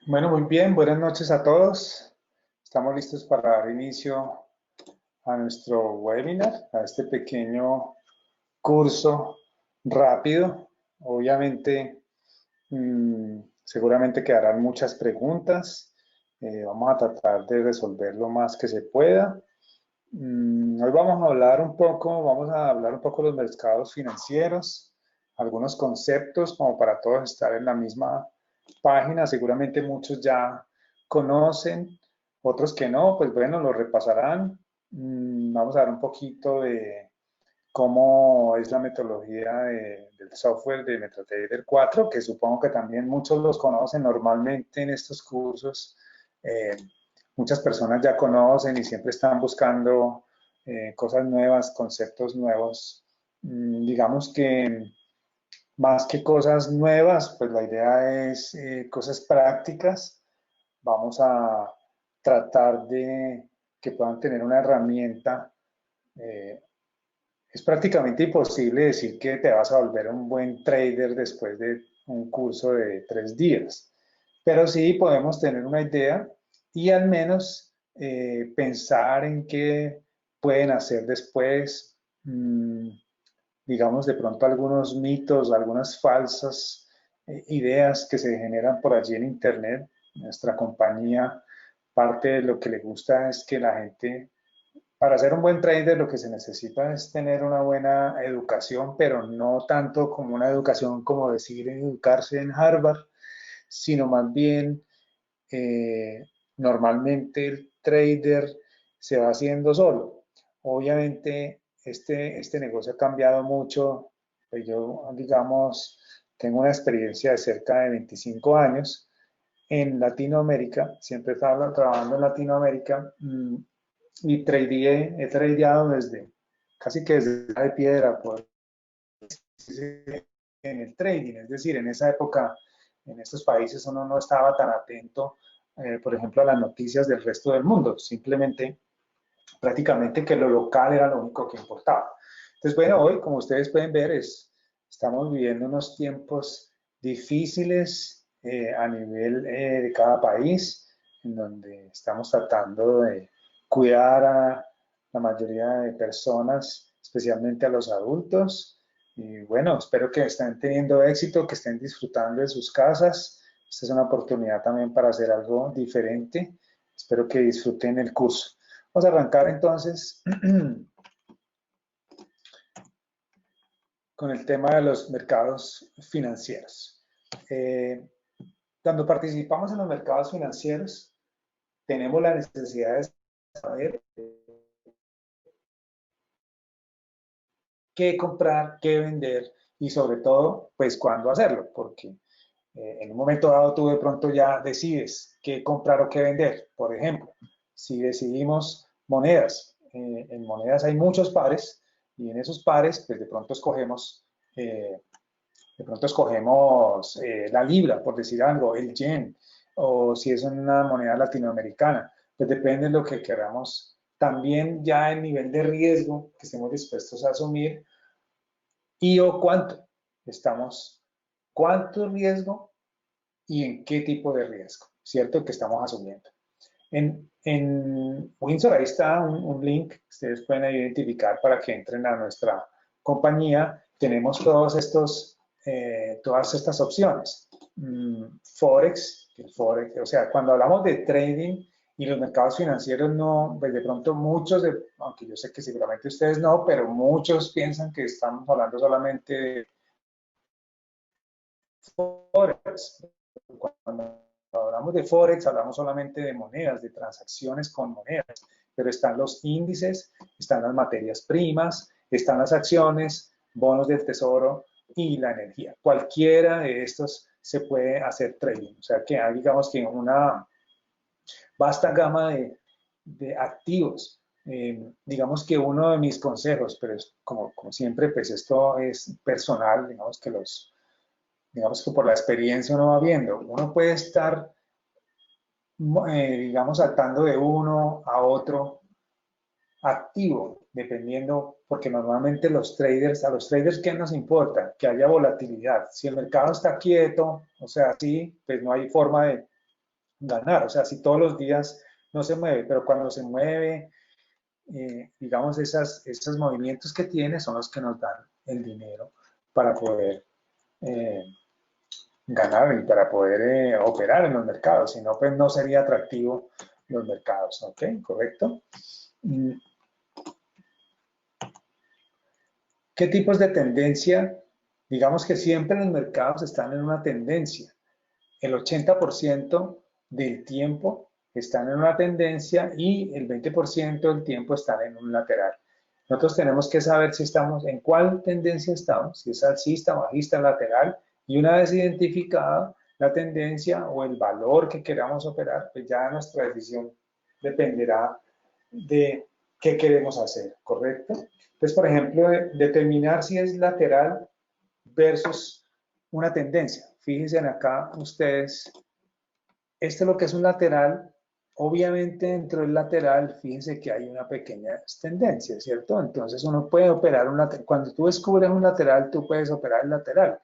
Bueno, muy bien, buenas noches a todos. Estamos listos para dar inicio a nuestro webinar, a este pequeño curso rápido. Obviamente, seguramente quedarán muchas preguntas. Vamos a tratar de resolver lo más que se pueda. Hoy vamos a hablar un poco de los mercados financieros, algunos conceptos como para todos estar en la misma página. Seguramente muchos ya conocen, otros que no, pues bueno, lo repasarán. Vamos a ver un poquito de cómo es la metodología del software de MetaTrader 4, que supongo que también muchos los conocen normalmente en estos cursos. Eh, Muchas personas ya conocen y siempre están buscando cosas nuevas, conceptos nuevos. Digamos que más que cosas nuevas, pues la idea es cosas prácticas. Vamos a tratar de que puedan tener una herramienta. eh, es prácticamente imposible decir que te vas a volver un buen trader después de un curso de 3 días, pero sí podemos tener una idea y al menos pensar en qué pueden hacer después. Digamos, de pronto algunos mitos, algunas falsas ideas que se generan por allí en Internet. Nuestra compañía, parte de lo que le gusta es que la gente, para ser un buen trader, lo que se necesita es tener una buena educación, pero no tanto como una educación como decir educarse en Harvard, sino más bien normalmente el trader se va haciendo solo. Obviamente este negocio ha cambiado mucho. Yo, digamos, tengo una experiencia de cerca de 25 años en Latinoamérica, siempre estaba trabajando en Latinoamérica y he tradeado desde casi que desde la de piedra, por en el trading, es decir, en esa época, en estos países uno no estaba tan atento, por ejemplo, a las noticias del resto del mundo, simplemente prácticamente que lo local era lo único que importaba. Entonces, bueno, hoy, como ustedes pueden ver, estamos viviendo unos tiempos difíciles a nivel de cada país, en donde estamos tratando de cuidar a la mayoría de personas, especialmente a los adultos. Y bueno, espero que estén teniendo éxito, que estén disfrutando de sus casas. Esta es una oportunidad también para hacer algo diferente. Espero que disfruten el curso. Vamos a arrancar entonces con el tema de los mercados financieros. Eh, Cuando participamos en los mercados financieros, tenemos la necesidad de saber qué comprar, qué vender y sobre todo, pues cuándo hacerlo, porque en un momento dado tú de pronto ya decides qué comprar o qué vender. Por ejemplo, si decidimos monedas, en monedas hay muchos pares y en esos pares, pues de pronto escogemos la libra, por decir algo, el yen, o si es una moneda latinoamericana, pues depende de lo que queramos. También ya el nivel de riesgo que estemos dispuestos a asumir y o estamos, cuánto riesgo y en qué tipo de riesgo, ¿cierto? Que estamos asumiendo. En Windsor ahí está un link que ustedes pueden identificar para que entren a nuestra compañía. Tenemos todas estas opciones. Forex, o sea, cuando hablamos de trading y los mercados financieros, no, pues de pronto aunque yo sé que seguramente ustedes no, pero muchos piensan que estamos hablando solamente de Forex. Cuando hablamos de Forex, hablamos solamente de monedas, de transacciones con monedas, pero están los índices, están las materias primas, están las acciones, bonos del tesoro y la energía. Cualquiera de estos se puede hacer trading. O sea que hay, digamos que una vasta gama de activos. Digamos que uno de mis consejos, pero es como siempre, pues esto es personal, digamos que por la experiencia uno va viendo, uno puede estar, digamos, saltando de uno a otro activo, dependiendo, porque normalmente a los traders, ¿qué nos importa? Que haya volatilidad. Si el mercado está quieto, o sea, sí, pues no hay forma ganar. O sea, si todos los días no se mueve, pero cuando se mueve, digamos, esos movimientos que tiene son los que nos dan el dinero para poder ganar y para poder operar en los mercados. Si no, pues no sería atractivo los mercados. ¿Ok? ¿Correcto? ¿Qué tipos de tendencia? Digamos que siempre los mercados están en una tendencia. El 80% del tiempo están en una tendencia y el 20% del tiempo están en un lateral. Nosotros tenemos que saber si estamos, en cuál tendencia estamos, si es alcista, bajista, lateral, y una vez identificada la tendencia o el valor que queramos operar, pues ya nuestra decisión dependerá de qué queremos hacer, ¿correcto? Entonces, por ejemplo, determinar si es lateral versus una tendencia. Fíjense acá ustedes, esto es lo que es un lateral. Obviamente dentro del lateral, fíjense que hay una pequeña tendencia, ¿cierto? Entonces uno puede operar un lateral. Cuando tú descubres un lateral, tú puedes operar el lateral.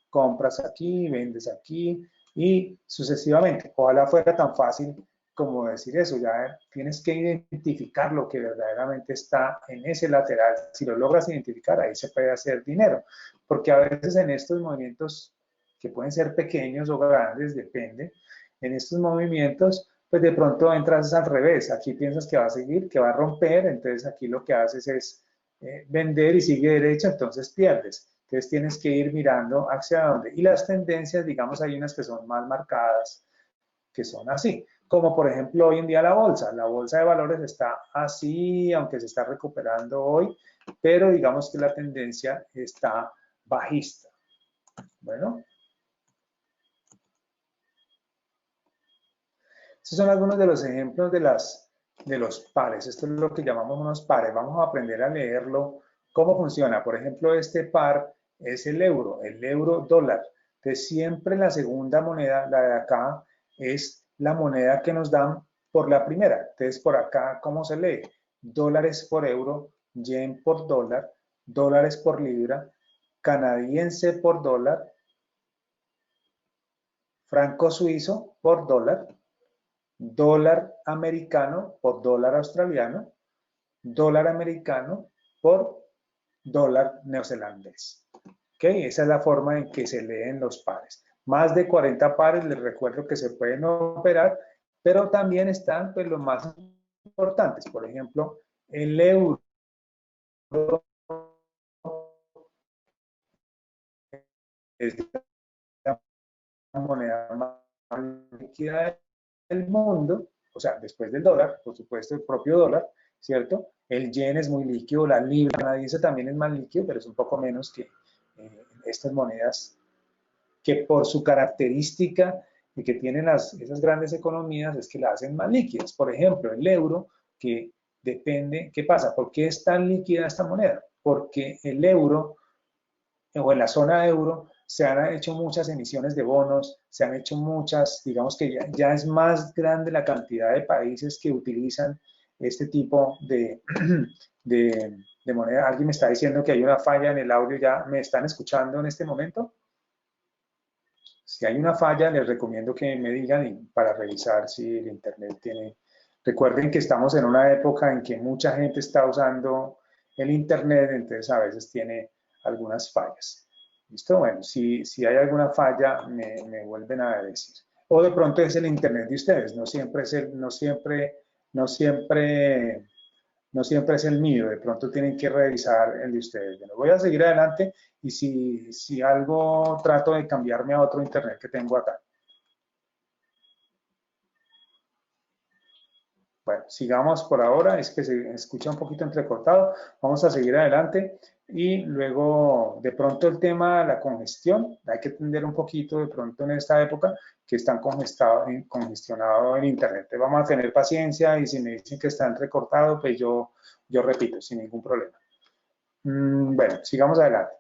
Compras aquí, vendes aquí y sucesivamente. Ojalá fuera tan fácil como decir eso. Ya tienes que identificar lo que verdaderamente está en ese lateral. Si lo logras identificar, ahí se puede hacer dinero. Porque a veces en estos movimientos, que pueden ser pequeños o grandes, depende, en estos movimientos, pues de pronto entras al revés. Aquí piensas que va a seguir, que va a romper, entonces aquí lo que haces es vender y sigue derecho, entonces pierdes. Entonces tienes que ir mirando hacia dónde. Y las tendencias, digamos, hay unas que son más marcadas, que son así. Como por ejemplo hoy en día la bolsa. La bolsa de valores está así, aunque se está recuperando hoy, pero digamos que la tendencia está bajista. Bueno, estos son algunos de los ejemplos de los pares. Esto es lo que llamamos unos pares. Vamos a aprender a leerlo. ¿Cómo funciona? Por ejemplo, este par es el euro dólar. Entonces, siempre la segunda moneda, la de acá, es la moneda que nos dan por la primera. Entonces, por acá, ¿cómo se lee? Dólares por euro, yen por dólar, dólares por libra, canadiense por dólar, franco suizo por dólar, dólar americano por dólar australiano, dólar americano por dólar neozelandés. ¿Okay? Esa es la forma en que se leen los pares. Más de 40 pares, les recuerdo que se pueden operar, pero también están pues, los más importantes. Por ejemplo, el euro es la moneda más líquida del mundo, o sea, después del dólar, por supuesto, el propio dólar, ¿cierto? El yen es muy líquido, la libra canadiense también es más líquido, pero es un poco menos que estas monedas que por su característica y que tienen esas grandes economías es que la hacen más líquidas. Por ejemplo, el euro, que depende, ¿qué pasa? ¿Por qué es tan líquida esta moneda? Porque el euro o en la zona euro se han hecho muchas emisiones de bonos, se han hecho muchas, digamos que ya es más grande la cantidad de países que utilizan este tipo de moneda. Alguien me está diciendo que hay una falla en el audio, ¿ya me están escuchando en este momento? Si hay una falla, les recomiendo que me digan para revisar si el internet tiene... Recuerden que estamos en una época en que mucha gente está usando el internet, entonces a veces tiene algunas fallas. ¿Listo? Bueno, si hay alguna falla, me vuelven a decir. O de pronto es el internet de ustedes, no siempre es no siempre es el mío, de pronto tienen que revisar el de ustedes. Bueno, voy a seguir adelante y si algo trato de cambiarme a otro internet que tengo acá. Bueno, sigamos por ahora, es que se escucha un poquito entrecortado, vamos a seguir adelante y luego de pronto el tema de la congestión, hay que entender un poquito de pronto en esta época que están congestionados en internet. Vamos a tener paciencia y si me dicen que está entrecortado, pues yo repito sin ningún problema. Bueno, sigamos adelante.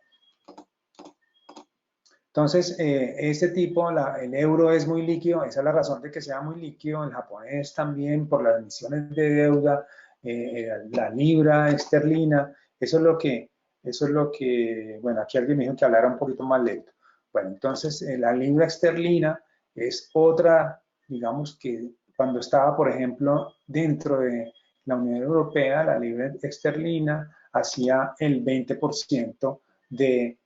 Entonces, este tipo, el euro es muy líquido, esa es la razón de que sea muy líquido, el japonés también por las emisiones de deuda, la libra esterlina, eso es lo que, bueno, aquí alguien me dijo que hablara un poquito más lento. Bueno, entonces la libra esterlina es otra digamos que cuando estaba, por ejemplo, dentro de la Unión Europea, la libra esterlina hacía el 20% de,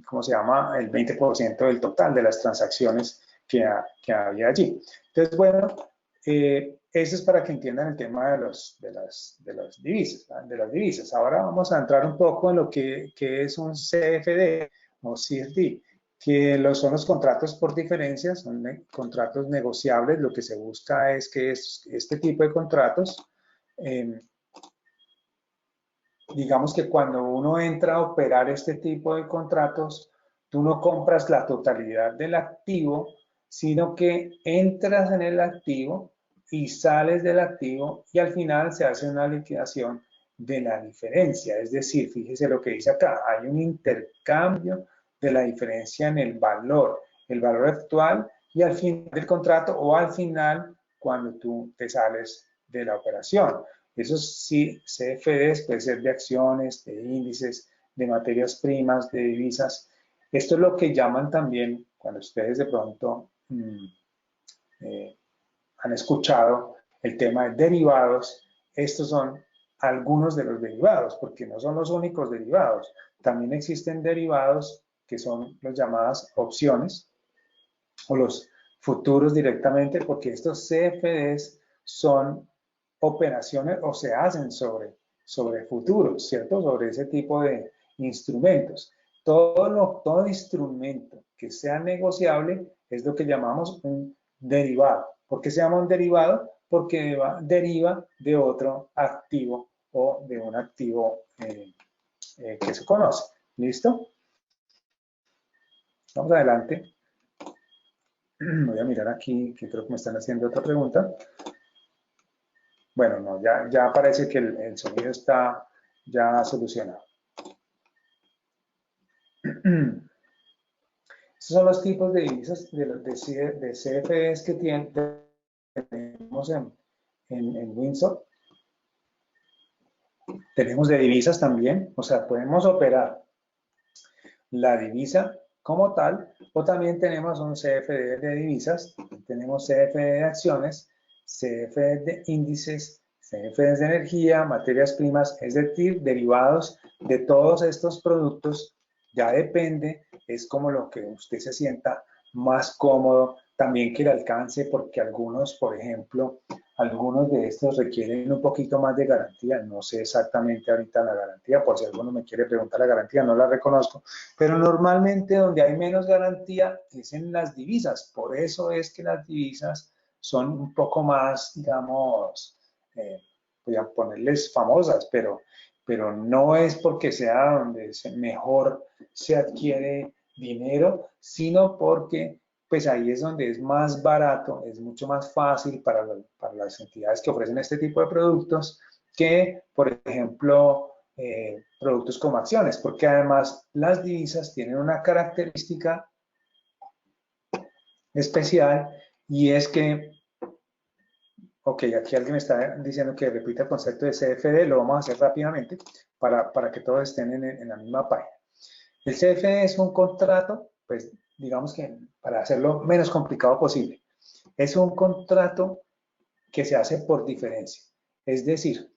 ¿cómo se llama? El 20% del total de las transacciones que había allí. Entonces, bueno, eso es para que entiendan el tema de las divisas, ¿verdad? De las divisas. Ahora vamos a entrar un poco en lo que es un CFD o CFD, que son los contratos por diferencia, son contratos negociables. Lo que se busca es que este tipo de contratos, digamos que cuando uno entra a operar este tipo de contratos, tú no compras la totalidad del activo, sino que entras en el activo y sales del activo y al final se hace una liquidación de la diferencia. Es decir, fíjese lo que dice acá, hay un intercambio de la diferencia en el valor actual y al final del contrato o al final cuando tú te sales de la operación. Esos sí, CFDs puede ser de acciones, de índices, de materias primas, de divisas. Esto es lo que llaman también, cuando ustedes de pronto han escuchado el tema de derivados, estos son algunos de los derivados, porque no son los únicos derivados. También existen derivados que son las llamadas opciones o los futuros directamente, porque estos CFDs son operaciones o se hacen sobre futuros, ¿cierto? Sobre ese tipo de instrumentos. Todo instrumento que sea negociable es lo que llamamos un derivado. ¿Por qué se llama un derivado? Porque deriva de otro activo o de un activo que se conoce. ¿Listo? Vamos adelante. Voy a mirar aquí, que creo que me están haciendo otra pregunta. Bueno, no, ya parece que el sonido está ya solucionado. Estos son los tipos de divisas de CFDs que tenemos en Windsor. Tenemos de divisas también, o sea, podemos operar la divisa como tal, o también tenemos un CFD de divisas, tenemos CFD de acciones, CFD de índices, CFDs de energía, materias primas, es decir, derivados de todos estos productos. Ya depende, es como lo que usted se sienta más cómodo, también que le alcance, porque algunos, por ejemplo, algunos de estos requieren un poquito más de garantía. No sé exactamente ahorita la garantía, por si alguno me quiere preguntar la garantía, no la reconozco. Pero normalmente donde hay menos garantía es en las divisas. Por eso es que las divisas son un poco más, digamos, voy a ponerles famosas, pero no es porque sea donde mejor se adquiere dinero, sino porque pues ahí es donde es más barato, es mucho más fácil para las entidades que ofrecen este tipo de productos que, por ejemplo, productos como acciones, porque además las divisas tienen una característica especial y es que, ok, aquí alguien me está diciendo que repita el concepto de CFD, lo vamos a hacer rápidamente para que todos estén en la misma página. El CFD es un contrato, pues digamos que para hacerlo menos complicado posible, es un contrato que se hace por diferencia. Es decir,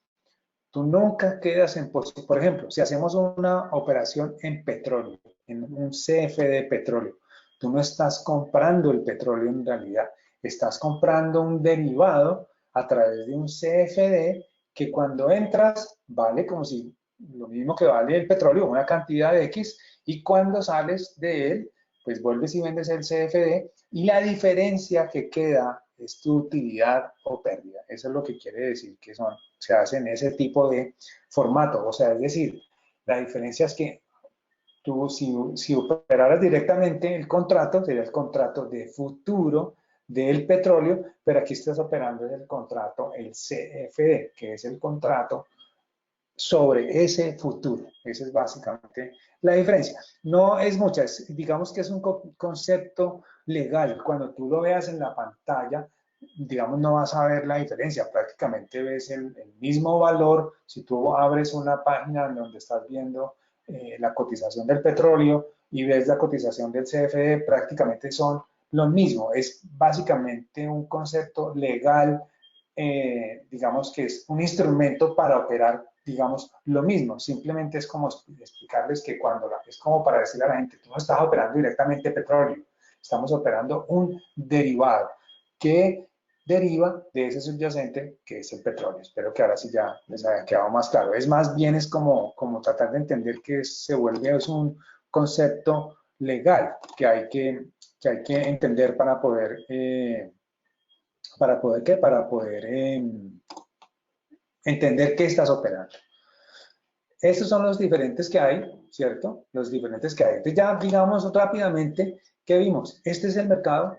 tú nunca quedas en posición. Por ejemplo, si hacemos una operación en petróleo, en un CFD de petróleo, tú no estás comprando el petróleo en realidad, estás comprando un derivado a través de un CFD que cuando entras vale como si lo mismo que vale el petróleo, una cantidad de X, y cuando sales de él, pues vuelves y vendes el CFD y la diferencia que queda es tu utilidad o pérdida. Eso es lo que quiere decir que se hace en ese tipo de formato. O sea, es decir, la diferencia es que tú si operaras directamente el contrato, sería el contrato de futuro del petróleo, pero aquí estás operando el contrato, el CFD, que es el contrato sobre ese futuro. Esa es básicamente la diferencia. No es mucha, digamos que es un concepto legal. Cuando tú lo veas en la pantalla, digamos, no vas a ver la diferencia. Prácticamente ves el mismo valor. Si tú abres una página donde estás viendo la cotización del petróleo y ves la cotización del CFD, prácticamente son lo mismo, es básicamente un concepto legal, digamos que es un instrumento para operar, digamos, lo mismo. Simplemente es como explicarles que es como para decirle a la gente, tú no estás operando directamente petróleo, estamos operando un derivado que deriva de ese subyacente que es el petróleo. Espero que ahora sí ya les haya quedado más claro. Es más bien es como tratar de entender que se vuelve es un concepto legal que hay que entender para poder entender qué estás operando. Estos son los diferentes que hay, ¿cierto? Los diferentes que hay. Entonces ya digamos rápidamente, ¿qué vimos? Este es el mercado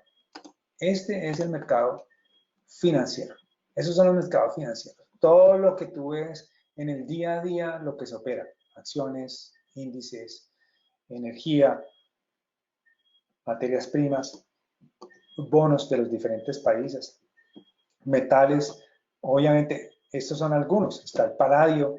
financiero. Esos son los mercados financieros. Todo lo que tú ves en el día a día, lo que se opera, acciones, índices, energía, materias primas, bonos de los diferentes países, metales, obviamente estos son algunos, está el paladio,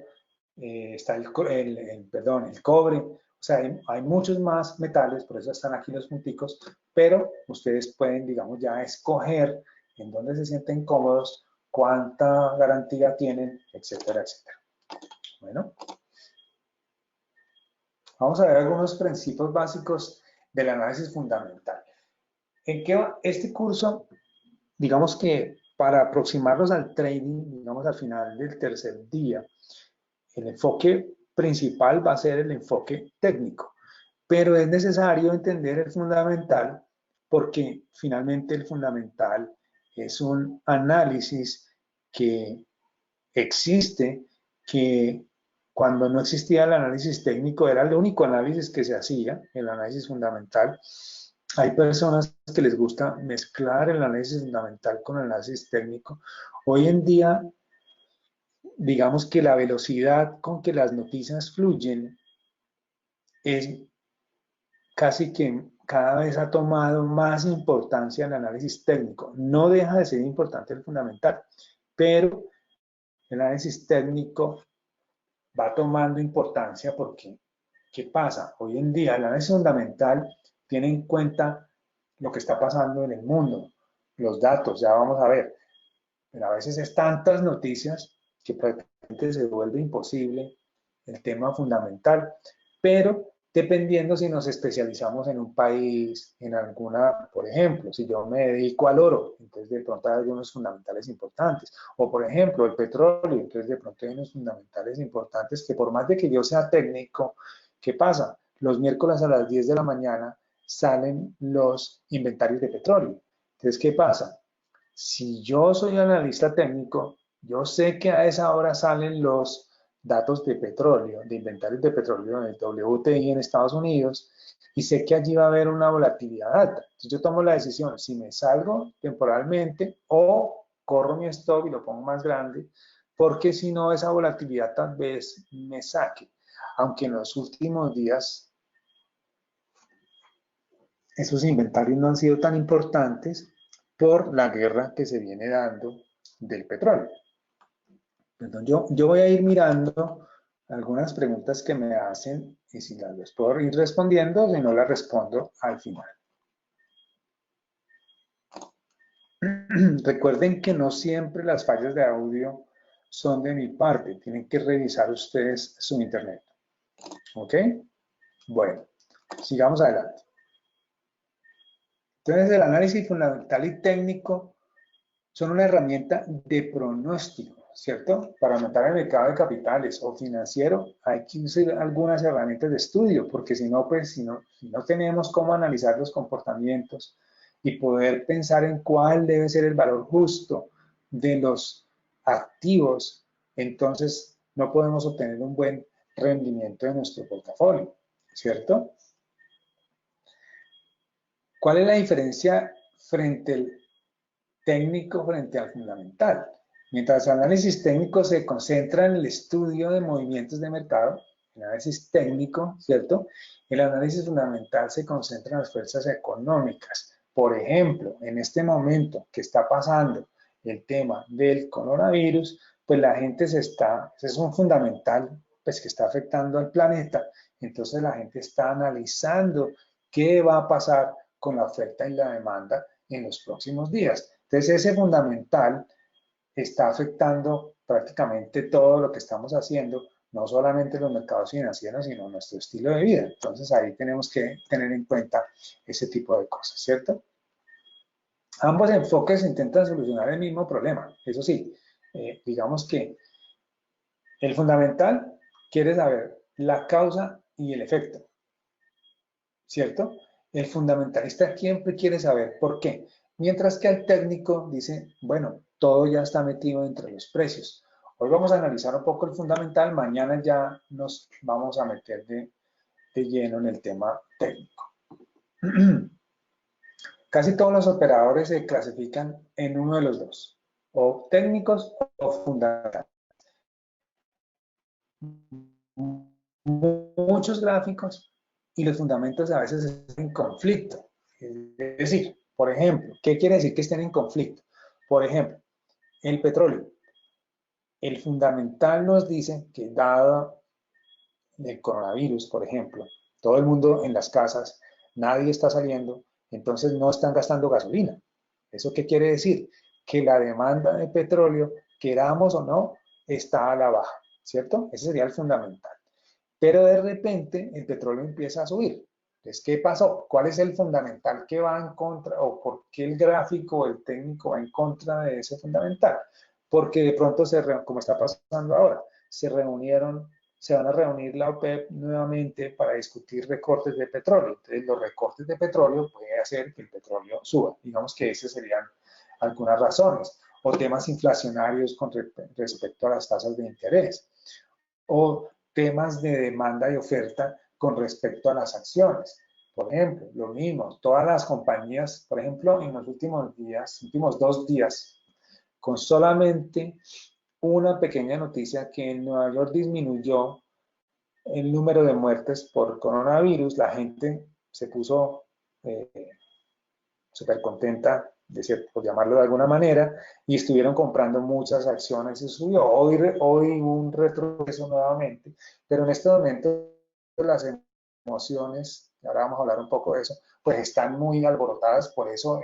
está el cobre, o sea, hay muchos más metales, por eso están aquí los punticos, pero ustedes pueden, digamos, ya escoger en dónde se sienten cómodos, cuánta garantía tienen, etcétera, etcétera. Bueno, vamos a ver algunos principios básicos del análisis fundamental. ¿En qué va este curso? Digamos que para aproximarlos al trading, digamos al final del tercer día, el enfoque principal va a ser el enfoque técnico, pero es necesario entender el fundamental porque finalmente el fundamental es un análisis que existe, que cuando no existía el análisis técnico era el único análisis que se hacía, el análisis fundamental. Hay personas que les gusta mezclar el análisis fundamental con el análisis técnico. Hoy en día, digamos que la velocidad con que las noticias fluyen es casi que cada vez ha tomado más importancia el análisis técnico. No deja de ser importante el fundamental, pero el análisis técnico va tomando importancia porque, ¿qué pasa? Hoy en día el análisis fundamental tiene en cuenta lo que está pasando en el mundo, los datos, ya vamos a ver. Pero a veces es tantas noticias que prácticamente se vuelve imposible el tema fundamental, pero dependiendo si nos especializamos en un país, en alguna, por ejemplo, si yo me dedico al oro, entonces de pronto hay algunos fundamentales importantes, o por ejemplo el petróleo, entonces de pronto hay unos fundamentales importantes que por más de que yo sea técnico, ¿qué pasa? Los miércoles a las 10 de la mañana salen los inventarios de petróleo. Entonces, ¿qué pasa? Si yo soy analista técnico, yo sé que a esa hora salen los datos de petróleo, de inventarios de petróleo en el WTI en Estados Unidos, y sé que allí va a haber una volatilidad alta. Entonces yo tomo la decisión si me salgo temporalmente o corro mi stop y lo pongo más grande, porque si no esa volatilidad tal vez me saque. Aunque en los últimos días esos inventarios no han sido tan importantes por la guerra que se viene dando del petróleo. Entonces, yo voy a ir mirando algunas preguntas que me hacen y si las puedo ir respondiendo, si no las respondo al final. Recuerden que no siempre las fallas de audio son de mi parte, tienen que revisar ustedes su internet. ¿Ok? Bueno, sigamos adelante. Entonces, el análisis fundamental y técnico son una herramienta de pronóstico, ¿cierto? Para aumentar el mercado de capitales o financiero hay que usar algunas herramientas de estudio, porque si no, pues si no tenemos cómo analizar los comportamientos y poder pensar en cuál debe ser el valor justo de los activos, entonces no podemos obtener un buen rendimiento de nuestro portafolio, ¿cierto? ¿Cuál es la diferencia frente al técnico frente al fundamental? Mientras el análisis técnico se concentra en el estudio de movimientos de mercado, el análisis técnico, ¿cierto? El análisis fundamental se concentra en las fuerzas económicas. Por ejemplo, en este momento que está pasando el tema del coronavirus, pues la gente es un fundamental pues que está afectando al planeta, entonces la gente está analizando qué va a pasar con la oferta y la demanda en los próximos días. Entonces, ese fundamental está afectando prácticamente todo lo que estamos haciendo, no solamente los mercados financieros, sino nuestro estilo de vida. Entonces, ahí tenemos que tener en cuenta ese tipo de cosas, ¿cierto? Ambos enfoques intentan solucionar el mismo problema. Eso sí, digamos que el fundamental quiere saber la causa y el efecto, ¿cierto? El fundamentalista siempre quiere saber por qué, mientras que el técnico dice, bueno, todo ya está metido entre los precios. Hoy vamos a analizar un poco el fundamental, mañana ya nos vamos a meter de lleno en el tema técnico. Casi todos los operadores se clasifican en uno de los dos, o técnicos o fundamentales. Muchos gráficos y los fundamentos a veces están en conflicto. Es decir, por ejemplo, ¿qué quiere decir que estén en conflicto? Por ejemplo, el petróleo. El fundamental nos dice que dado el coronavirus, por ejemplo, todo el mundo en las casas, nadie está saliendo, entonces no están gastando gasolina. ¿Eso qué quiere decir? Que la demanda de petróleo, queramos o no, está a la baja, ¿cierto? Ese sería el fundamental. Pero de repente el petróleo empieza a subir. Entonces, ¿qué pasó? ¿Cuál es el fundamental que va en contra o por qué el gráfico o el técnico va en contra de ese fundamental? Porque de pronto, como está pasando ahora, se van a reunir la OPEP nuevamente para discutir recortes de petróleo. Entonces, los recortes de petróleo pueden hacer que el petróleo suba. Digamos que esas serían algunas razones. O temas inflacionarios con respecto a las tasas de interés. O temas de demanda y oferta con respecto a las acciones. Por ejemplo, lo mismo, todas las compañías, por ejemplo, en los últimos 2 días, con solamente una pequeña noticia que en Nueva York disminuyó el número de muertes por coronavirus, la gente se puso súper contenta, por llamarlo de alguna manera, y estuvieron comprando muchas acciones y subió. Hoy un retroceso nuevamente, pero en este momento las emociones, ahora vamos a hablar un poco de eso, pues están muy alborotadas, por eso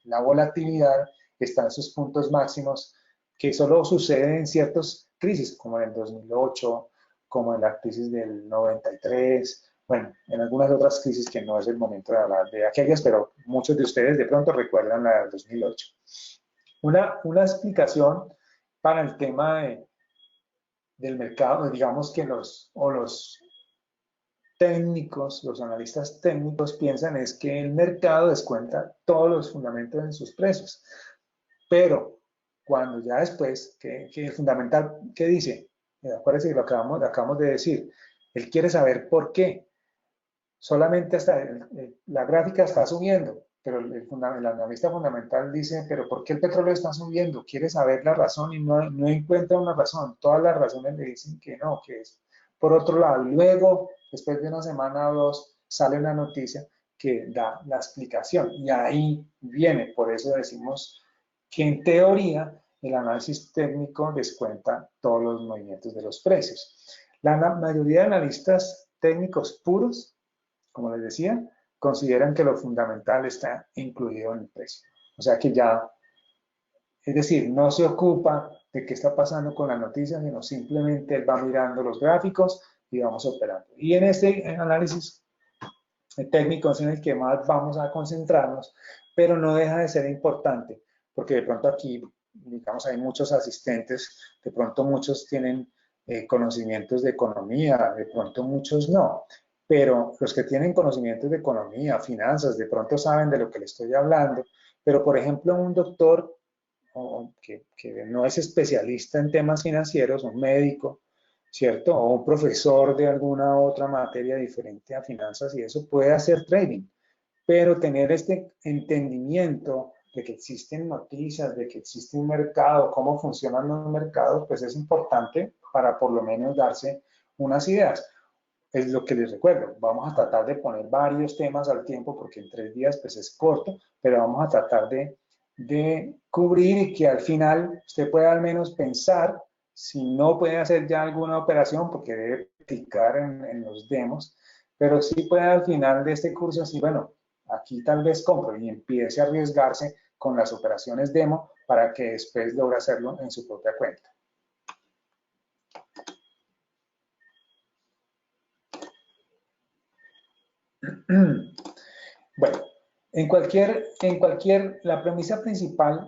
la volatilidad está en sus puntos máximos, que solo sucede en ciertas crisis, como en el 2008, como en la crisis del 93, bueno, en algunas otras crisis que no es el momento de hablar de aquellas, pero muchos de ustedes de pronto recuerdan la del 2008. Una explicación para el tema del mercado, digamos que los técnicos, los analistas técnicos piensan es que el mercado descuenta todos los fundamentos en sus precios. Pero cuando ya después, que el fundamental, ¿qué dice? Acuérdense que lo acabamos de decir. Él quiere saber por qué. Solamente la gráfica está subiendo, pero el analista fundamental dice, pero ¿por qué el petróleo está subiendo? Quiere saber la razón y no encuentra una razón. Todas las razones le dicen que no, que es por otro lado. Y luego, después de una semana o dos, sale una noticia que da la explicación. Y ahí viene, por eso decimos que en teoría el análisis técnico descuenta todos los movimientos de los precios. La mayoría de analistas técnicos puros, como les decía, consideran que lo fundamental está incluido en el precio. O sea que ya, es decir, no se ocupa de qué está pasando con la noticia, sino simplemente él va mirando los gráficos y vamos operando. Y en este análisis técnico es en el que más vamos a concentrarnos, pero no deja de ser importante, porque de pronto aquí, digamos, hay muchos asistentes, de pronto muchos tienen conocimientos de economía, de pronto muchos no. Pero los que tienen conocimientos de economía, finanzas, de pronto saben de lo que le estoy hablando. Pero, por ejemplo, un doctor que no es especialista en temas financieros, un médico, ¿cierto? O un profesor de alguna otra materia diferente a finanzas y eso puede hacer trading. Pero tener este entendimiento de que existen noticias, de que existe un mercado, cómo funcionan los mercados, pues es importante para por lo menos darse unas ideas. Es lo que les recuerdo, vamos a tratar de poner varios temas al tiempo porque en 3 días pues es corto, pero vamos a tratar de cubrir y que al final usted pueda al menos pensar, si no puede hacer ya alguna operación porque debe practicar en los demos, pero sí puede al final de este curso decir, bueno, aquí tal vez compro y empiece a arriesgarse con las operaciones demo para que después logre hacerlo en su propia cuenta. Bueno, la premisa principal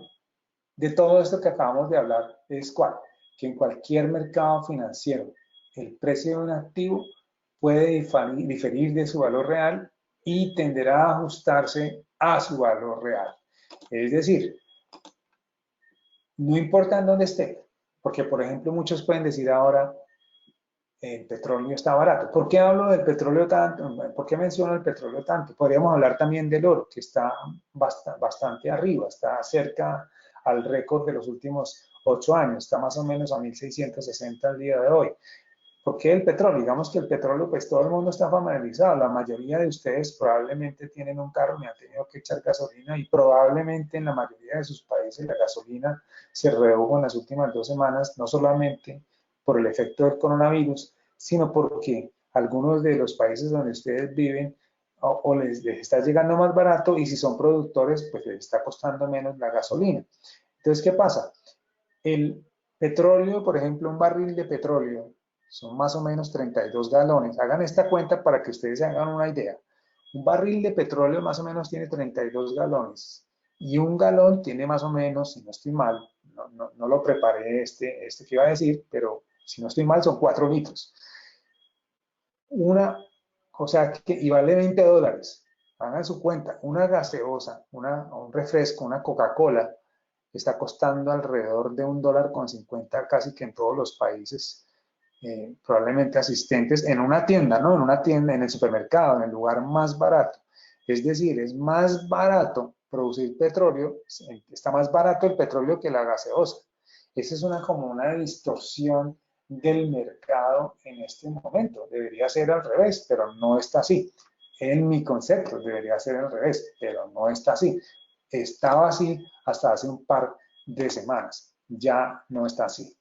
de todo esto que acabamos de hablar es ¿cuál? Que en cualquier mercado financiero el precio de un activo puede diferir de su valor real y tenderá a ajustarse a su valor real. Es decir, no importa en dónde esté, porque por ejemplo muchos pueden decir ahora el petróleo está barato. ¿Por qué hablo del petróleo tanto? ¿Por qué menciono el petróleo tanto? Podríamos hablar también del oro, que está bastante arriba, está cerca al récord de los últimos 8 años, está más o menos a 1.660 al día de hoy. ¿Por qué el petróleo? Digamos que el petróleo, pues todo el mundo está familiarizado. La mayoría de ustedes probablemente tienen un carro y han tenido que echar gasolina y probablemente en la mayoría de sus países la gasolina se redujo en las últimas 2 semanas, no solamente por el efecto del coronavirus, sino porque algunos de los países donde ustedes viven o les está llegando más barato y si son productores, pues les está costando menos la gasolina. Entonces, ¿qué pasa? El petróleo, por ejemplo, un barril de petróleo son más o menos 32 galones. Hagan esta cuenta para que ustedes se hagan una idea. Un barril de petróleo más o menos tiene 32 galones y un galón tiene más o menos, si no estoy mal, no lo preparé este que iba a decir, pero si no estoy mal son 4 litros. O sea, y vale 20 dólares. Hagan su cuenta, una gaseosa, un refresco, una Coca-Cola, está costando alrededor de $1.50 casi que en todos los países, probablemente asistentes, en una tienda, ¿no? En una tienda, en el supermercado, en el lugar más barato. Es decir, es más barato producir petróleo, está más barato el petróleo que la gaseosa. Esa es como una distorsión del mercado en este momento. Debería ser al revés, pero no está así. En mi concepto debería ser al revés, pero no está así. Estaba así hasta hace un par de semanas. Ya no está así.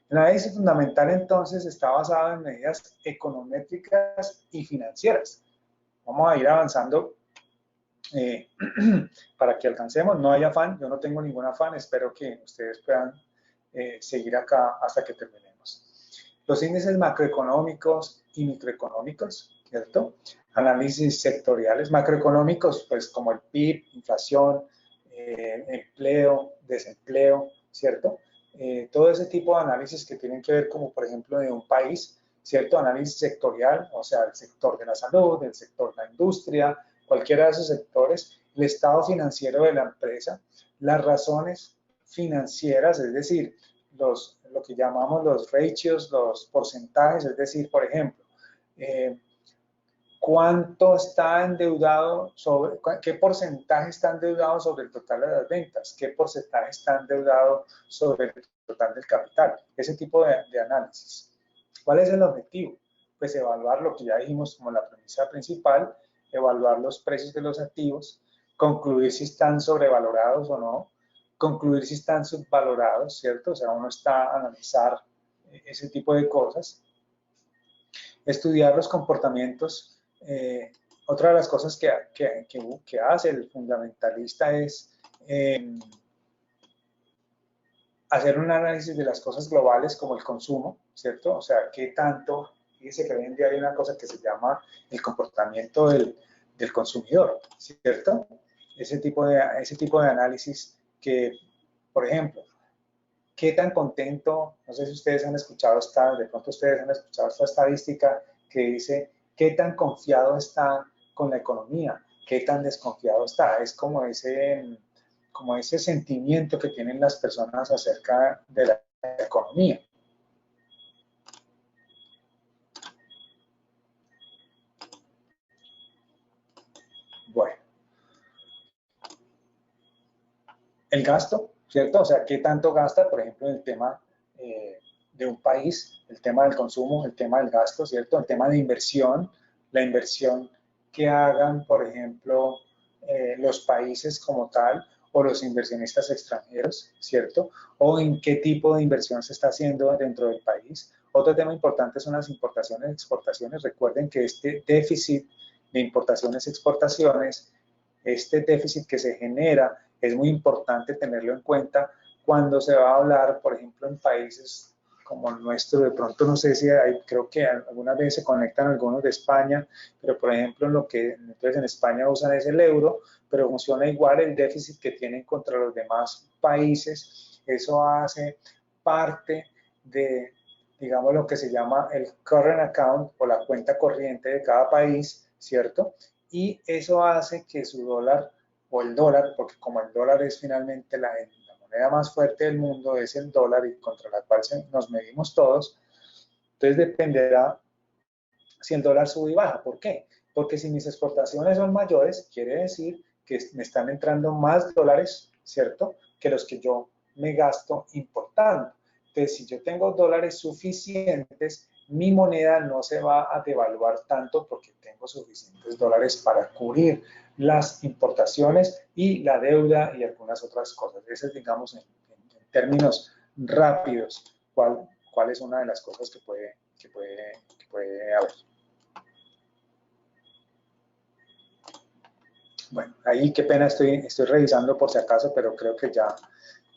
El análisis fundamental entonces está basado en medidas econométricas y financieras. Vamos a ir avanzando para que alcancemos. No hay afán, yo no tengo ningún afán, espero que ustedes puedan seguir acá hasta que terminemos. Los índices macroeconómicos y microeconómicos, ¿cierto? Análisis sectoriales macroeconómicos, pues como el PIB, inflación, empleo, desempleo, ¿cierto? Todo ese tipo de análisis que tienen que ver como por ejemplo de un país, ¿cierto? Análisis sectorial, o sea, el sector de la salud, el sector de la industria, cualquiera de esos sectores, el estado financiero de la empresa, las razones financieras, es decir, lo que llamamos los ratios, los porcentajes, es decir, por ejemplo, cuánto está endeudado qué porcentaje está endeudado sobre el total de las ventas, qué porcentaje está endeudado sobre el total del capital, ese tipo de análisis. ¿Cuál es el objetivo? Pues evaluar lo que ya dijimos como la premisa principal, evaluar los precios de los activos, concluir si están sobrevalorados o no, concluir si están subvalorados, ¿cierto? O sea, uno está a analizar ese tipo de cosas. Estudiar los comportamientos. Otra de las cosas que hace el fundamentalista es hacer un análisis de las cosas globales como el consumo, ¿cierto? O sea, qué tanto, fíjese que hoy en día hay una cosa que se llama el comportamiento del consumidor, ¿cierto? Ese tipo de análisis que, por ejemplo, qué tan contento, no sé si ustedes han escuchado de pronto ustedes han escuchado esta estadística que dice qué tan confiado está con la economía, qué tan desconfiado está. Es como ese sentimiento que tienen las personas acerca de la economía. Bueno, el gasto, ¿cierto? O sea, qué tanto gasta, por ejemplo, en el tema de un país, el tema del consumo, el tema del gasto, ¿cierto? El tema de inversión, la inversión que hagan, por ejemplo, los países como tal o los inversionistas extranjeros, ¿cierto? O en qué tipo de inversión se está haciendo dentro del país. Otro tema importante son las importaciones y exportaciones. Recuerden que este déficit de importaciones y exportaciones, este déficit que se genera es muy importante tenerlo en cuenta cuando se va a hablar, por ejemplo, en países como el nuestro. De pronto no sé si hay, creo que algunas veces se conectan algunos de España, pero por ejemplo en lo que entonces en España usan es el euro, pero funciona igual el déficit que tienen contra los demás países. Eso hace parte de, digamos, lo que se llama el current account o la cuenta corriente de cada país, ¿cierto? Y eso hace que su dólar o el dólar, porque como el dólar es finalmente la moneda más fuerte del mundo, es el dólar y contra la cual nos medimos todos, entonces dependerá si el dólar sube y baja. ¿Por qué? Porque si mis exportaciones son mayores, quiere decir que me están entrando más dólares, ¿cierto?, que los que yo me gasto importando. Entonces, si yo tengo dólares suficientes, mi moneda no se va a devaluar tanto porque tengo suficientes dólares para cubrir las importaciones y la deuda y algunas otras cosas. Esa es, digamos, en términos rápidos, cuál es una de las cosas que puede haber. Bueno, ahí qué pena, estoy revisando por si acaso, pero creo que ya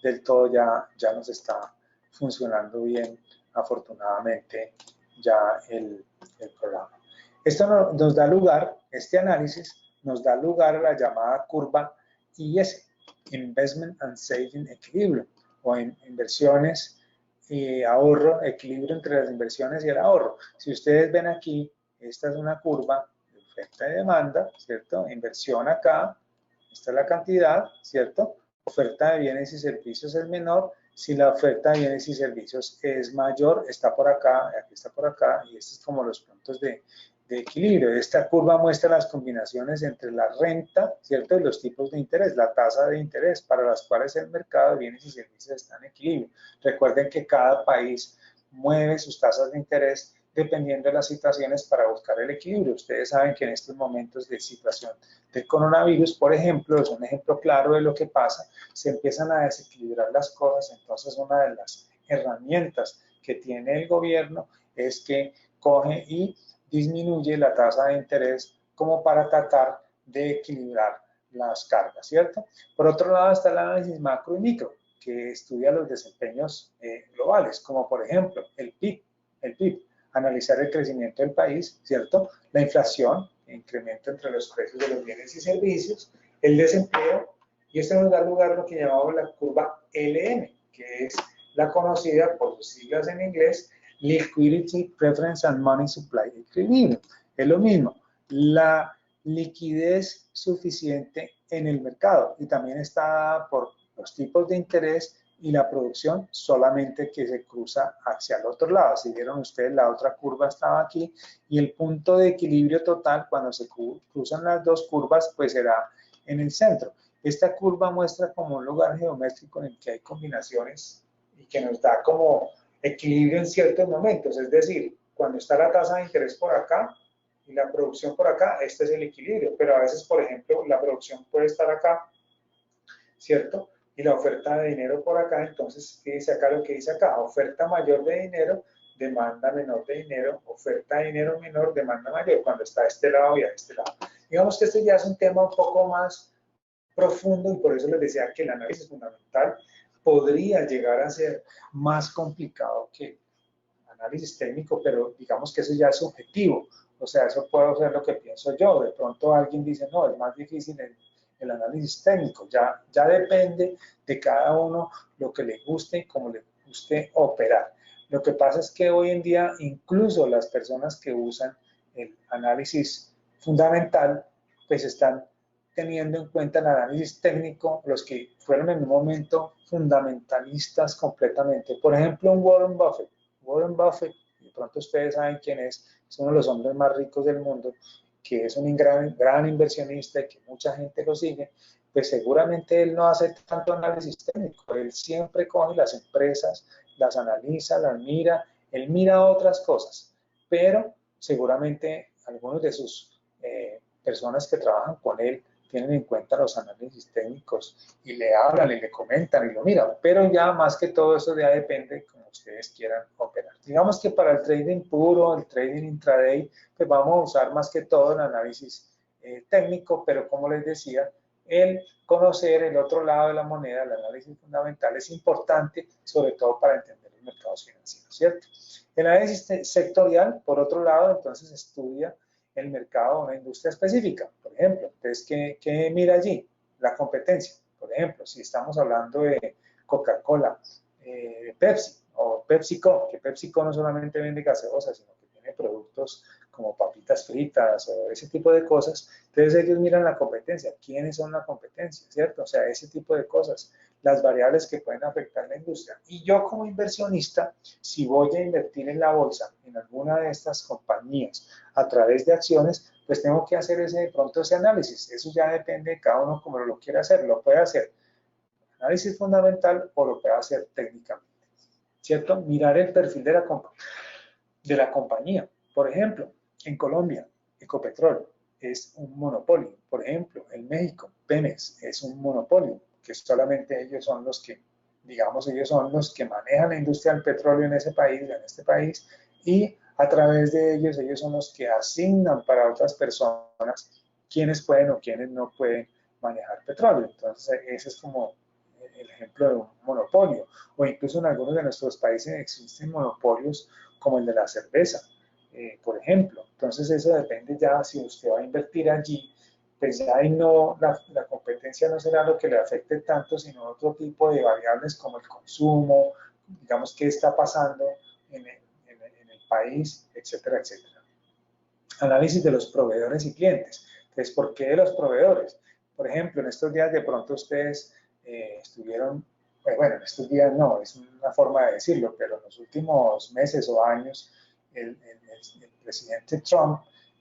del todo ya nos está funcionando bien, afortunadamente, ya el programa. Esto nos da lugar, este análisis nos da lugar a la llamada curva IS, Investment and Saving Equilibrium, o en inversiones y ahorro, equilibrio entre las inversiones y el ahorro. Si ustedes ven aquí, esta es una curva de oferta y demanda, ¿cierto? Inversión acá, esta es la cantidad, ¿cierto? Oferta de bienes y servicios es menor. Si la oferta de bienes y servicios es mayor, está por acá, aquí está por acá, y estos es como los puntos de equilibrio. Esta curva muestra las combinaciones entre la renta, ¿cierto?, y los tipos de interés, la tasa de interés, para las cuales el mercado de bienes y servicios está en equilibrio. Recuerden que cada país mueve sus tasas de interés dependiendo de las situaciones para buscar el equilibrio. Ustedes saben que en estos momentos de situación del coronavirus, por ejemplo, es un ejemplo claro de lo que pasa, se empiezan a desequilibrar las cosas. Entonces una de las herramientas que tiene el gobierno es que coge y disminuye la tasa de interés como para tratar de equilibrar las cargas, ¿cierto? Por otro lado está el análisis macro y micro, que estudia los desempeños globales, como por ejemplo el PIB, analizar el crecimiento del país, ¿cierto? La inflación, incremento entre los precios de los bienes y servicios, el desempleo, y esto nos da lugar a lo que llamamos la curva LM, que es la conocida por sus siglas en inglés, Liquidity, Preference and Money Supply Equilibrium. Es lo mismo, la liquidez suficiente en el mercado, y también está por los tipos de interés y la producción solamente que se cruza hacia el otro lado. Si vieron ustedes, la otra curva estaba aquí, y el punto de equilibrio total cuando se cruzan las dos curvas pues será en el centro. Esta curva muestra como un lugar geométrico en el que hay combinaciones y que nos da como equilibrio en ciertos momentos, es decir, cuando está la tasa de interés por acá y la producción por acá, este es el equilibrio, pero a veces, por ejemplo, la producción puede estar acá, ¿cierto?, y la oferta de dinero por acá. Entonces, fíjense acá lo que dice acá, oferta mayor de dinero, demanda menor de dinero, oferta de dinero menor, demanda mayor, cuando está a este lado y a este lado. Digamos que este ya es un tema un poco más profundo, y por eso les decía que el análisis fundamental podría llegar a ser más complicado que el análisis técnico, pero digamos que eso ya es subjetivo. O sea, eso puedo ser lo que pienso yo. De pronto alguien dice, no, es más difícil el análisis técnico. Ya depende de cada uno lo que le guste y cómo le guste operar. Lo que pasa es que hoy en día incluso las personas que usan el análisis fundamental pues están teniendo en cuenta el análisis técnico, los que fueron en un momento fundamentalistas completamente. Por ejemplo, un Warren Buffett. Warren Buffett, de pronto ustedes saben quién es uno de los hombres más ricos del mundo, que es un gran inversionista y que mucha gente lo sigue. Pues seguramente él no hace tanto análisis técnico, él siempre coge las empresas, las analiza, las mira, él mira otras cosas, pero seguramente algunos de sus personas que trabajan con él tienen en cuenta los análisis técnicos y le hablan y le comentan y lo miran, pero ya más que todo eso ya depende como ustedes quieran operar. Digamos que para el trading puro, el trading intraday, pues vamos a usar más que todo el análisis técnico, pero como les decía, el conocer el otro lado de la moneda, el análisis fundamental, es importante, sobre todo para entender los mercados financieros, ¿cierto? El análisis sectorial, por otro lado, entonces estudia el mercado de una industria específica, por ejemplo. Entonces, ¿qué mira allí? La competencia. Por ejemplo, si estamos hablando de Coca-Cola, Pepsi o PepsiCo, que PepsiCo no solamente vende gaseosas, sino que tiene productos como papitas fritas o ese tipo de cosas. Entonces ellos miran la competencia, quiénes son la competencia, ¿cierto? O sea, ese tipo de cosas, las variables que pueden afectar la industria. Y yo como inversionista, si voy a invertir en la bolsa, en alguna de estas compañías, a través de acciones, pues tengo que hacer de pronto ese análisis. Eso ya depende de cada uno como lo quiera hacer. Lo puede hacer análisis fundamental o lo puede hacer técnicamente, ¿cierto? Mirar el perfil de la compañía. Por ejemplo, en Colombia, Ecopetrol es un monopolio. Por ejemplo, en México, Pemex es un monopolio, que solamente ellos son los que, digamos, ellos son los que manejan la industria del petróleo en ese país, en este país, y a través de ellos son los que asignan para otras personas quiénes pueden o quiénes no pueden manejar petróleo. Entonces, ese es como el ejemplo de un monopolio. O incluso en algunos de nuestros países existen monopolios como el de la cerveza, por ejemplo. Entonces eso depende ya si usted va a invertir allí, pues ya ahí no, la competencia no será lo que le afecte tanto, sino otro tipo de variables como el consumo, digamos qué está pasando en el país, etcétera, etcétera. Análisis de los proveedores y clientes. Entonces, ¿por qué de los proveedores? Por ejemplo, en estos días de pronto ustedes estuvieron, bueno, en estos días no, es una forma de decirlo, pero en los últimos meses o años, el presidente Trump,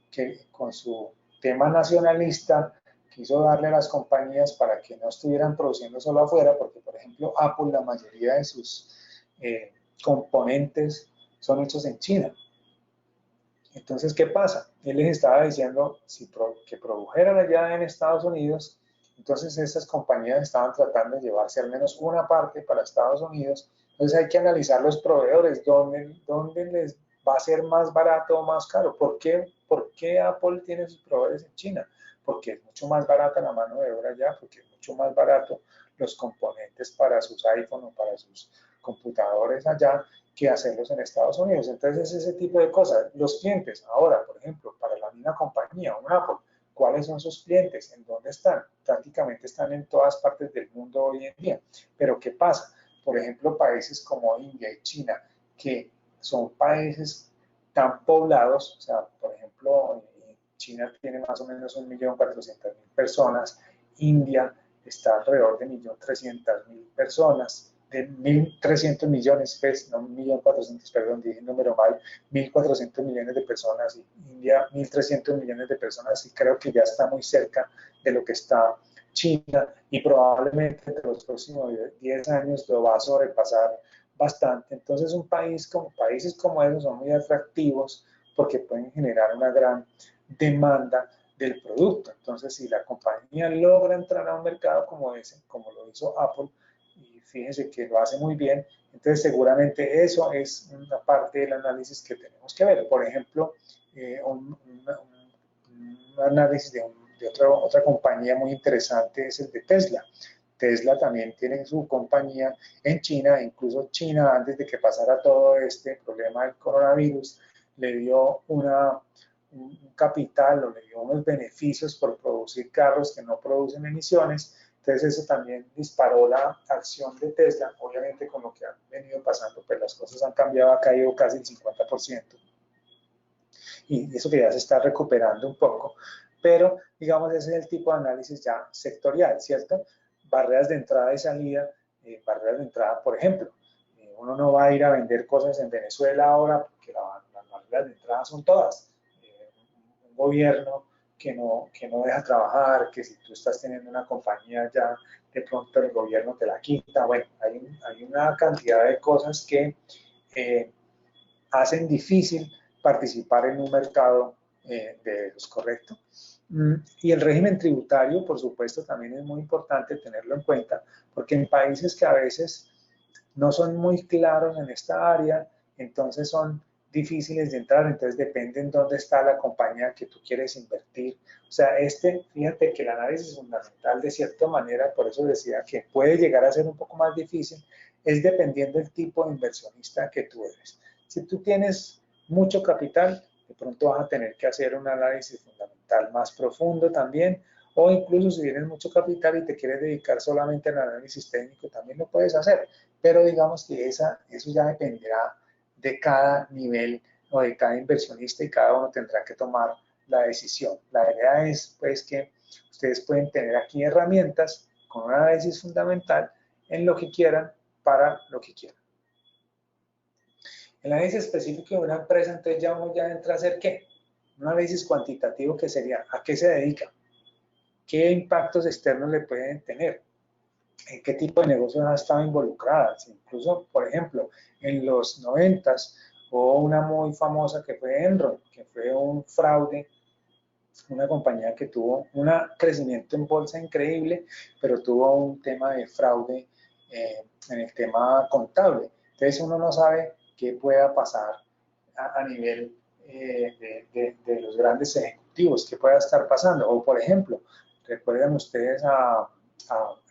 que con su tema nacionalista quiso darle a las compañías para que no estuvieran produciendo solo afuera, porque por ejemplo Apple, la mayoría de sus componentes son hechos en China. Entonces, ¿qué pasa? Él les estaba diciendo que produjeran allá en Estados Unidos. Entonces, esas compañías estaban tratando de llevarse al menos una parte para Estados Unidos. Entonces, hay que analizar los proveedores, dónde les va a ser más barato o más caro. ¿Por qué Apple tiene sus proveedores en China? Porque es mucho más barata la mano de obra allá, porque es mucho más barato los componentes para sus iPhone o para sus computadores allá que hacerlos en Estados Unidos. Entonces, ese tipo de cosas. Los clientes, ahora, por ejemplo, para la misma compañía, un Apple, ¿cuáles son sus clientes? ¿En dónde están? Prácticamente están en todas partes del mundo hoy en día. Pero, ¿qué pasa? Por ejemplo, países como India y China, que son países tan poblados, o sea, por ejemplo, China tiene más o menos 1.400.000 personas, India está alrededor de 1.300.000 personas, de 1.300 millones, pues, no 1.400.000, perdón, dije el número mal, 1.400 millones de personas, y India 1.300 millones de personas, y creo que ya está muy cerca de lo que está China, y probablemente en los próximos 10 años lo va a sobrepasar bastante. Entonces, países como esos son muy atractivos porque pueden generar una gran demanda del producto. Entonces, si la compañía logra entrar a un mercado como ese, como lo hizo Apple, y fíjense que lo hace muy bien, entonces seguramente eso es una parte del análisis que tenemos que ver. Por ejemplo, un análisis de otra compañía muy interesante es el de Tesla. Tesla también tiene su compañía en China, incluso China, antes de que pasara todo este problema del coronavirus, le dio un capital o le dio unos beneficios por producir carros que no producen emisiones. Entonces eso también disparó la acción de Tesla. Obviamente con lo que ha venido pasando, pues las cosas han cambiado, ha caído casi el 50%. Y eso que ya se está recuperando un poco. Pero, digamos, ese es el tipo de análisis ya sectorial, ¿cierto? Barreras de entrada y salida, barreras de entrada, por ejemplo. Uno no va a ir a vender cosas en Venezuela ahora porque las barreras de entrada son todas. Un gobierno que no deja trabajar, que si tú estás teniendo una compañía ya, de pronto el gobierno te la quita. Bueno, hay una cantidad de cosas que hacen difícil participar en un mercado de esos, ¿correcto? Y el régimen tributario, por supuesto, también es muy importante tenerlo en cuenta, porque en países que a veces no son muy claros en esta área, entonces son difíciles de entrar, entonces depende en dónde está la compañía que tú quieres invertir. O sea, fíjate que el análisis fundamental de cierta manera, por eso decía que puede llegar a ser un poco más difícil, es dependiendo del tipo de inversionista que tú eres. Si tú tienes mucho capital, de pronto vas a tener que hacer un análisis fundamental más profundo también, o incluso si tienes mucho capital y te quieres dedicar solamente al análisis técnico, también lo puedes hacer, pero digamos que eso ya dependerá de cada nivel o de cada inversionista y cada uno tendrá que tomar la decisión. La idea es pues que ustedes pueden tener aquí herramientas con un análisis fundamental en lo que quieran para lo que quieran. El análisis específico de una empresa, entonces ya uno ya entra a hacer ¿qué? Un análisis cuantitativo que sería ¿a qué se dedica? ¿Qué impactos externos le pueden tener? ¿En qué tipo de negocios ha estado involucrada? Incluso, por ejemplo, en los 90s hubo una muy famosa que fue Enron, que fue un fraude, una compañía que tuvo un crecimiento en bolsa increíble, pero tuvo un tema de fraude en el tema contable. Entonces uno no sabe qué pueda pasar a nivel de los grandes ejecutivos, qué pueda estar pasando. O por ejemplo, recuerden ustedes al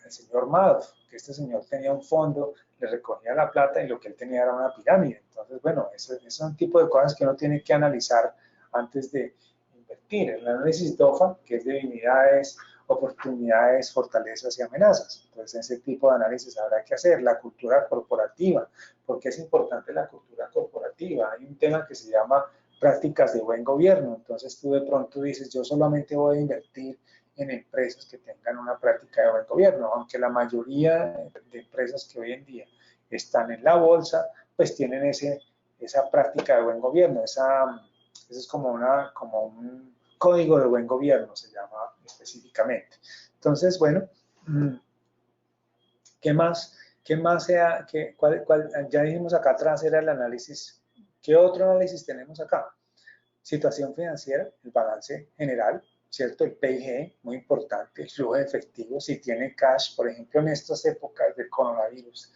señor Madoff, que este señor tenía un fondo, le recogía la plata y lo que él tenía era una pirámide. Entonces, bueno, ese es un tipo de cosas que uno tiene que analizar antes de invertir. El análisis DOFA, que es de divinidades, oportunidades, fortalezas y amenazas. Entonces, ese tipo de análisis habrá que hacer. La cultura corporativa. ¿Por qué es importante la cultura corporativa? Hay un tema que se llama prácticas de buen gobierno. Entonces, tú de pronto dices, yo solamente voy a invertir en empresas que tengan una práctica de buen gobierno, aunque la mayoría de empresas que hoy en día están en la bolsa, pues tienen esa práctica de buen gobierno, eso es como un código de buen gobierno, se llama específicamente. Entonces, bueno, ¿qué más? Ya dijimos acá atrás era el análisis. ¿Qué otro análisis tenemos acá? Situación financiera, el balance general, ¿cierto? El PIG, muy importante, el flujo de efectivo, si tiene cash, por ejemplo, en estas épocas del coronavirus,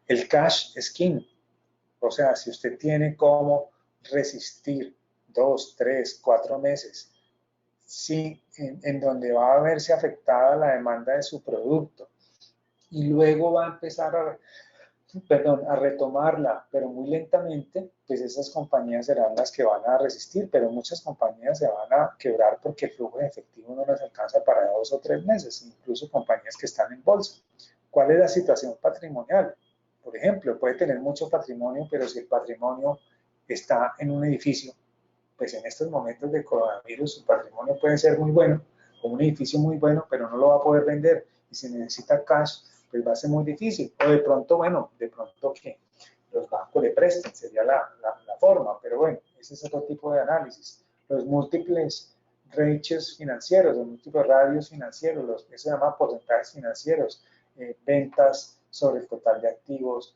el cash es king. O sea, si usted tiene cómo resistir 2, 3, 4 meses, sí, en donde va a verse afectada la demanda de su producto y luego va a empezar a retomarla, pero muy lentamente, pues esas compañías serán las que van a resistir, pero muchas compañías se van a quebrar porque el flujo de efectivo no les alcanza para 2 o 3 meses, incluso compañías que están en bolsa. ¿Cuál es la situación patrimonial? Por ejemplo, puede tener mucho patrimonio, pero si el patrimonio está en un edificio, pues en estos momentos de coronavirus su patrimonio puede ser muy bueno, o un edificio muy bueno, pero no lo va a poder vender, y si necesita cash, pues va a ser muy difícil. O de pronto, bueno, de pronto que los bancos le presten, sería la forma, pero bueno, ese es otro tipo de análisis. Los múltiples ratios financieros, los múltiples radios financieros, eso se llama porcentajes financieros, ventas sobre el total de activos,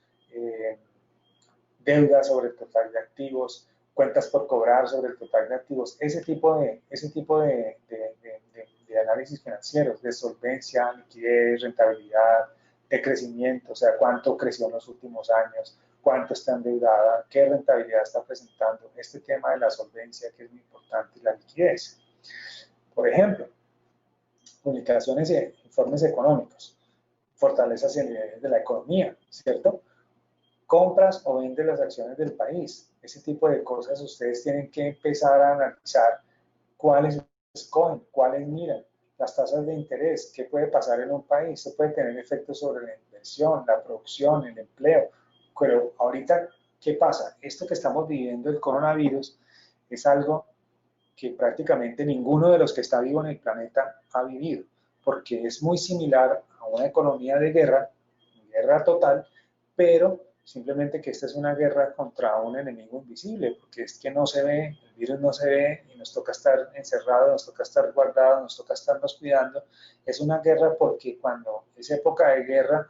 deuda sobre el total de activos, cuentas por cobrar sobre el total de activos, ese tipo de análisis financieros, de solvencia, liquidez, rentabilidad, de crecimiento, o sea, cuánto creció en los últimos años, cuánto está endeudada, qué rentabilidad está presentando, este tema de la solvencia que es muy importante y la liquidez. Por ejemplo, publicaciones e informes económicos, fortalezas y niveles de la economía, ¿cierto? Compras o vende las acciones del país. Ese tipo de cosas ustedes tienen que empezar a analizar cuáles escogen, cuáles miran, las tasas de interés, qué puede pasar en un país, eso puede tener efectos sobre la inversión, la producción, el empleo. Pero ahorita, ¿qué pasa? Esto que estamos viviendo, el coronavirus, es algo que prácticamente ninguno de los que está vivo en el planeta ha vivido, porque es muy similar a una economía de guerra total, pero simplemente que esta es una guerra contra un enemigo invisible, porque es que no se ve, el virus no se ve y nos toca estar encerrados, nos toca estar guardados, nos toca estarnos cuidando. Es una guerra porque cuando es época de guerra,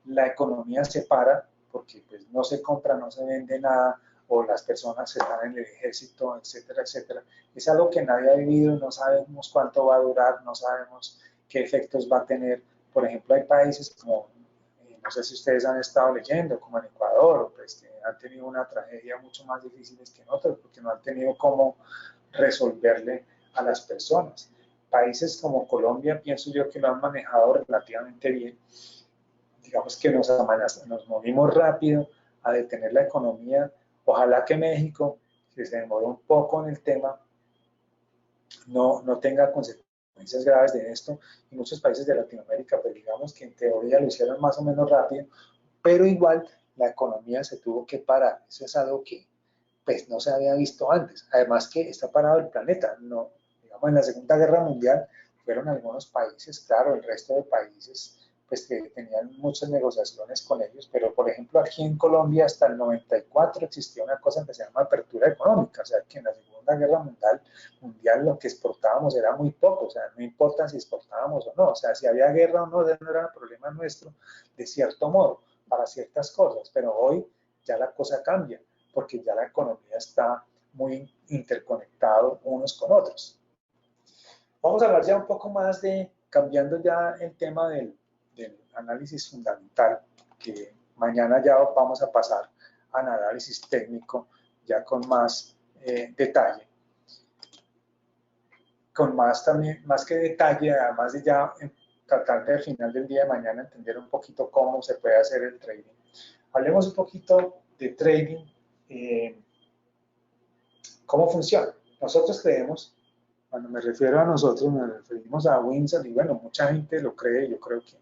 la economía se para, porque pues, no se compra, no se vende nada, o las personas están en el ejército, etcétera, etcétera. Es algo que nadie ha vivido, no sabemos cuánto va a durar, no sabemos qué efectos va a tener. Por ejemplo, hay países como no sé si ustedes han estado leyendo, como en Ecuador, pues que han tenido una tragedia mucho más difícil que en otros, porque no han tenido cómo resolverle a las personas. Países como Colombia, pienso yo que lo han manejado relativamente bien. Digamos que nos movimos rápido a detener la economía. Ojalá que México, que se demoró un poco en el tema, no tenga consecuencias graves de esto, y muchos países de Latinoamérica, pues digamos que en teoría lo hicieron más o menos rápido, pero igual la economía se tuvo que parar. Eso es algo que pues no se había visto antes. Además que está parado el planeta. No, digamos, en la Segunda Guerra Mundial fueron algunos países, claro, el resto de países pues que tenían muchas negociaciones con ellos, pero por ejemplo aquí en Colombia hasta el 94 existía una cosa que se llama apertura económica, o sea que en la Segunda Guerra Mundial lo que exportábamos era muy poco, o sea, no importa si exportábamos o no, o sea, si había guerra o no, no era problema nuestro, de cierto modo, para ciertas cosas, pero hoy ya la cosa cambia, porque ya la economía está muy interconectado unos con otros. Vamos a hablar ya un poco más de, cambiando ya el tema del análisis fundamental, que mañana ya vamos a pasar al análisis técnico ya con más detalle. Con más también, más que detalle, además de ya tratar de al final del día de mañana entender un poquito cómo se puede hacer el trading. Hablemos un poquito de trading, cómo funciona. Nosotros creemos, cuando me refiero a nosotros, nos referimos a Windsor, y bueno, mucha gente lo cree, yo creo que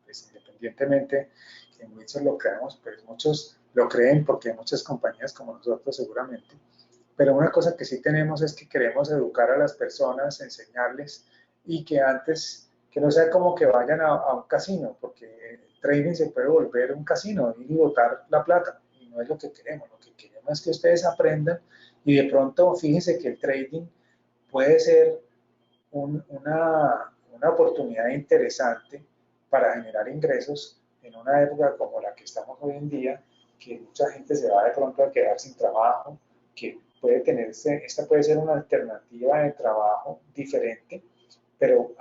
pues, independientemente que en Windsor lo creamos, pues muchos lo creen porque hay muchas compañías como nosotros seguramente. Pero una cosa que sí tenemos es que queremos educar a las personas, enseñarles, y que antes, que no sea como que vayan a un casino, porque el trading se puede volver un casino y botar la plata, y no es lo que queremos. Lo que queremos es que ustedes aprendan, y de pronto fíjense que el trading puede ser una oportunidad interesante para generar ingresos en una época como la que estamos hoy en día, que mucha gente se va de pronto a quedar sin trabajo, que puede tenerse, esta puede ser una alternativa de trabajo diferente, pero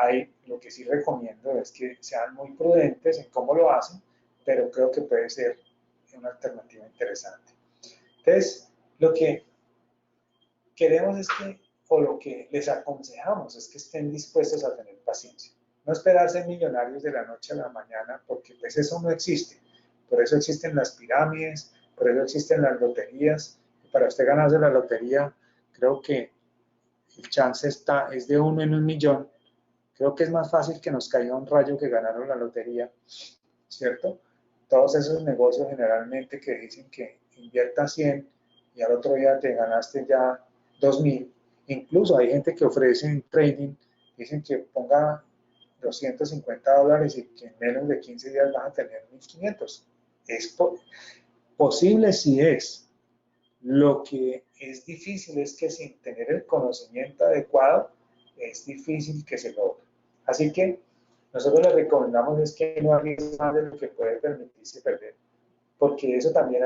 lo que sí recomiendo es que sean muy prudentes en cómo lo hacen, pero creo que puede ser una alternativa interesante. Entonces, lo que queremos es que, o lo que les aconsejamos es que estén dispuestos a tener paciencia. No esperarse millonarios de la noche a la mañana, porque pues eso no existe. Por eso existen las pirámides, por eso existen las loterías. Para usted ganarse la lotería, creo que el chance es de 1 en 1.000.000. Creo que es más fácil que nos caiga un rayo que ganaron la lotería, ¿cierto? Todos esos negocios generalmente que dicen que invierta 100 y al otro día te ganaste ya 2.000. Incluso hay gente que ofrece en trading, dicen que ponga $250 y que en menos de 15 días vas a tener 1.500. Es posible, sí es. Lo que es difícil es que sin tener el conocimiento adecuado, es difícil que se logre. Así que nosotros les recomendamos es que no arriesgue más de lo que puede permitirse perder, porque eso también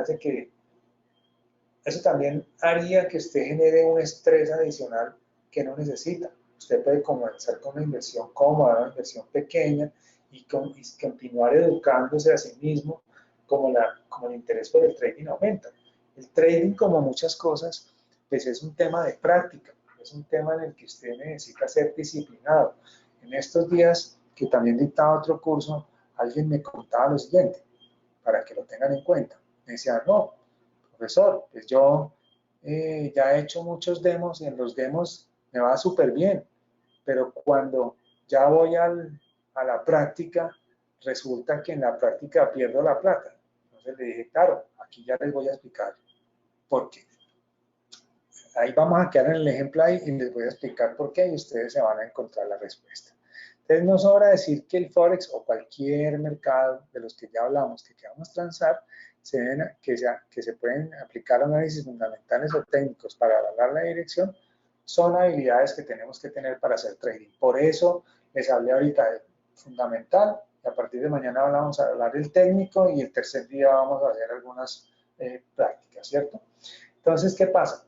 haría que usted genere un estrés adicional que no necesita. Usted puede comenzar con una inversión cómoda, una inversión pequeña, y continuar educándose a sí mismo como el interés por el trading aumenta. El trading, como muchas cosas, pues es un tema de práctica, es un tema en el que usted necesita ser disciplinado. En estos días, que también dictaba otro curso, alguien me contaba lo siguiente, para que lo tengan en cuenta. Me decía, no, profesor, pues yo ya he hecho muchos demos y en los demos me va súper bien, pero cuando ya voy a la práctica, resulta que en la práctica pierdo la plata. Entonces le dije, claro, aquí ya les voy a explicar por qué. Ahí vamos a quedar en el ejemplo ahí y les voy a explicar por qué y ustedes se van a encontrar la respuesta. Entonces no sobra decir que el Forex o cualquier mercado de los que ya hablamos que queramos transar, que se pueden aplicar análisis fundamentales o técnicos para avalar la dirección, son habilidades que tenemos que tener para hacer trading. Por eso les hablé ahorita de fundamental, y a partir de mañana vamos a hablar del técnico, y el tercer día vamos a hacer algunas prácticas, ¿cierto? Entonces, ¿qué pasa?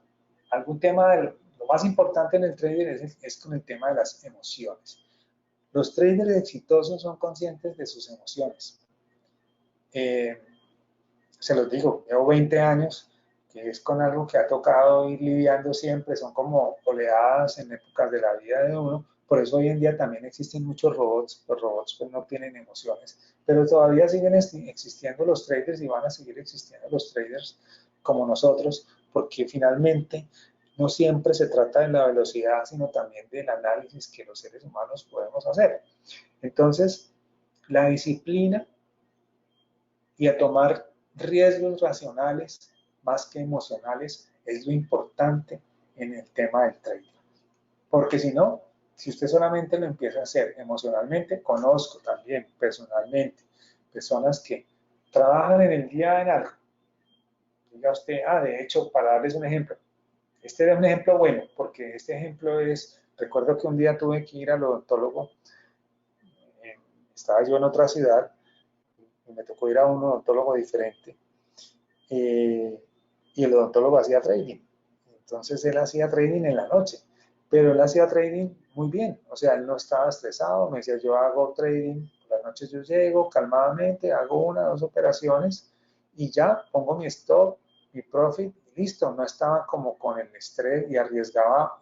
Algún tema, lo más importante en el trading es con el tema de las emociones. Los traders exitosos son conscientes de sus emociones. se los digo, llevo 20 años, que es con algo que ha tocado ir lidiando siempre, son como oleadas en épocas de la vida de uno. Por eso hoy en día también existen muchos robots. Los robots pues no tienen emociones, pero todavía siguen existiendo los traders y van a seguir existiendo los traders como nosotros, porque finalmente no siempre se trata de la velocidad, sino también del análisis que los seres humanos podemos hacer. Entonces, la disciplina y a tomar riesgos racionales más que emocionales es lo importante en el tema del trading. Porque si no, si usted solamente lo empieza a hacer emocionalmente, conozco también personalmente personas que trabajan en el día en algo. Diga usted, de hecho, para darles un ejemplo, este es un ejemplo bueno, porque este ejemplo es, recuerdo que un día tuve que ir al odontólogo, estaba yo en otra ciudad, y me tocó ir a un odontólogo diferente, y el odontólogo hacía trading. Entonces él hacía trading en la noche, pero él hacía trading muy bien, o sea, él no estaba estresado, me decía, yo hago trading, por las noches yo llego calmadamente, hago 1 o 2 operaciones y ya pongo mi stop, mi profit y listo, no estaba como con el estrés y arriesgaba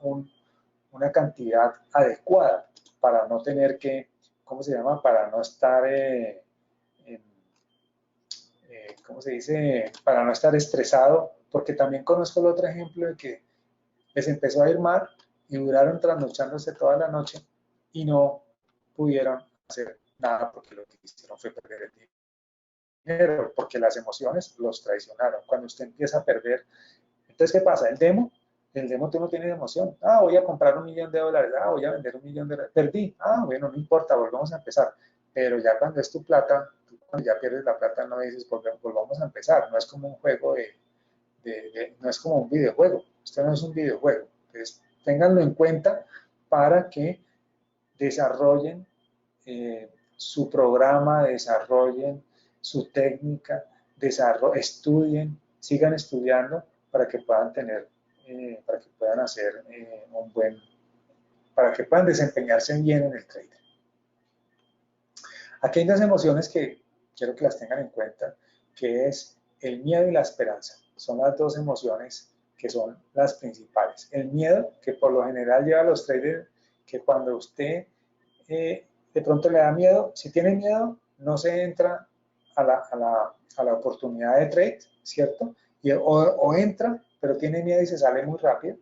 una cantidad adecuada para no tener que, ¿cómo se llama? Para no estar ¿cómo se dice? Para no estar estresado, porque también conozco el otro ejemplo de que les empezó a ir mal y duraron trasnochándose toda la noche y no pudieron hacer nada porque lo que hicieron fue perder el dinero, porque las emociones los traicionaron. Cuando usted empieza a perder, entonces, ¿qué pasa? El demo tú no tienes emoción. Voy a comprar $1.000.000. Voy a vender $1.000.000. Perdí. Bueno, no importa, volvamos a empezar. Pero ya cuando es tu plata, cuando ya pierdes la plata, no dices, volvamos a empezar. No es como un juego no es como un videojuego. Esto no es un videojuego. Entonces, ténganlo en cuenta para que desarrollen su programa, desarrollen su técnica, estudien, sigan estudiando para que puedan tener, para que puedan hacer para que puedan desempeñarse bien en el trading. Aquí hay 2 emociones que quiero que las tengan en cuenta, que es el miedo y la esperanza. Son las 2 emociones que son las principales. El miedo, que por lo general lleva a los traders, que cuando usted de pronto le da miedo, si tiene miedo, no se entra a la oportunidad de trade, ¿cierto? O entra, pero tiene miedo y se sale muy rápido,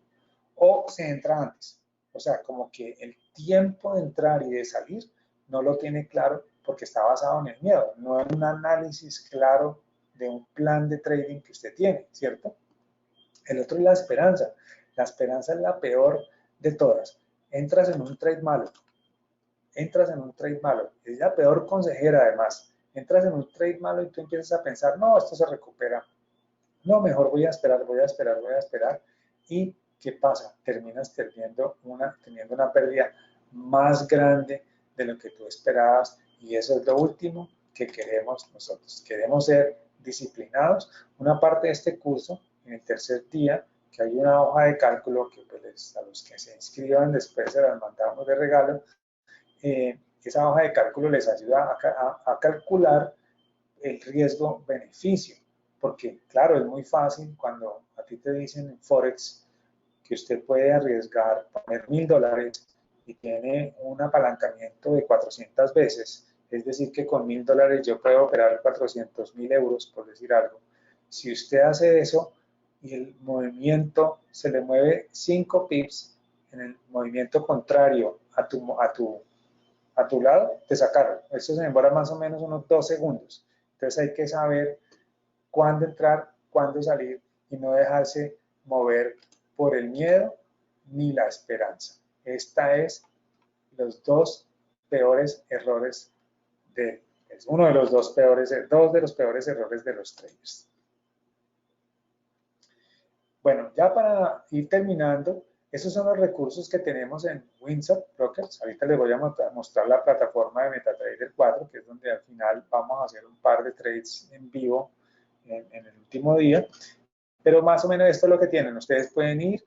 o se entra antes. O sea, como que el tiempo de entrar y de salir no lo tiene claro porque está basado en el miedo, no en un análisis claro de un plan de trading que usted tiene, ¿cierto? El otro es la esperanza. La esperanza es la peor de todas. Entras en un trade malo, es la peor consejera además. Entras en un trade malo y tú empiezas a pensar, no, esto se recupera, no, mejor voy a esperar, y ¿qué pasa? Terminas teniendo una pérdida más grande de lo que tú esperabas, y eso es lo último que queremos nosotros. Queremos ser disciplinados. Una parte de este curso, en el tercer día, que hay una hoja de cálculo que pues, a los que se inscriban después se las mandamos de regalo. Esa hoja de cálculo les ayuda a calcular el riesgo-beneficio, porque claro, es muy fácil cuando a ti te dicen en Forex que usted puede arriesgar, poner $1.000 y tiene un apalancamiento de 400 veces, es decir que con $1.000 yo puedo operar 400.000 euros, por decir algo. Si usted hace eso y el movimiento se le mueve 5 pips en el movimiento contrario a tu lado, te sacaron. Esto se demora más o menos unos 2 segundos. Entonces hay que saber cuándo entrar, cuándo salir y no dejarse mover por el miedo ni la esperanza. Esta es los 2 peores errores es uno de los 2 de los peores errores de los traders. Bueno, ya para ir terminando, esos son los recursos que tenemos en Windsor Brokers. Ahorita les voy a mostrar la plataforma de MetaTrader 4, que es donde al final vamos a hacer un par de trades en vivo en el último día. Pero más o menos esto es lo que tienen. Ustedes pueden ir,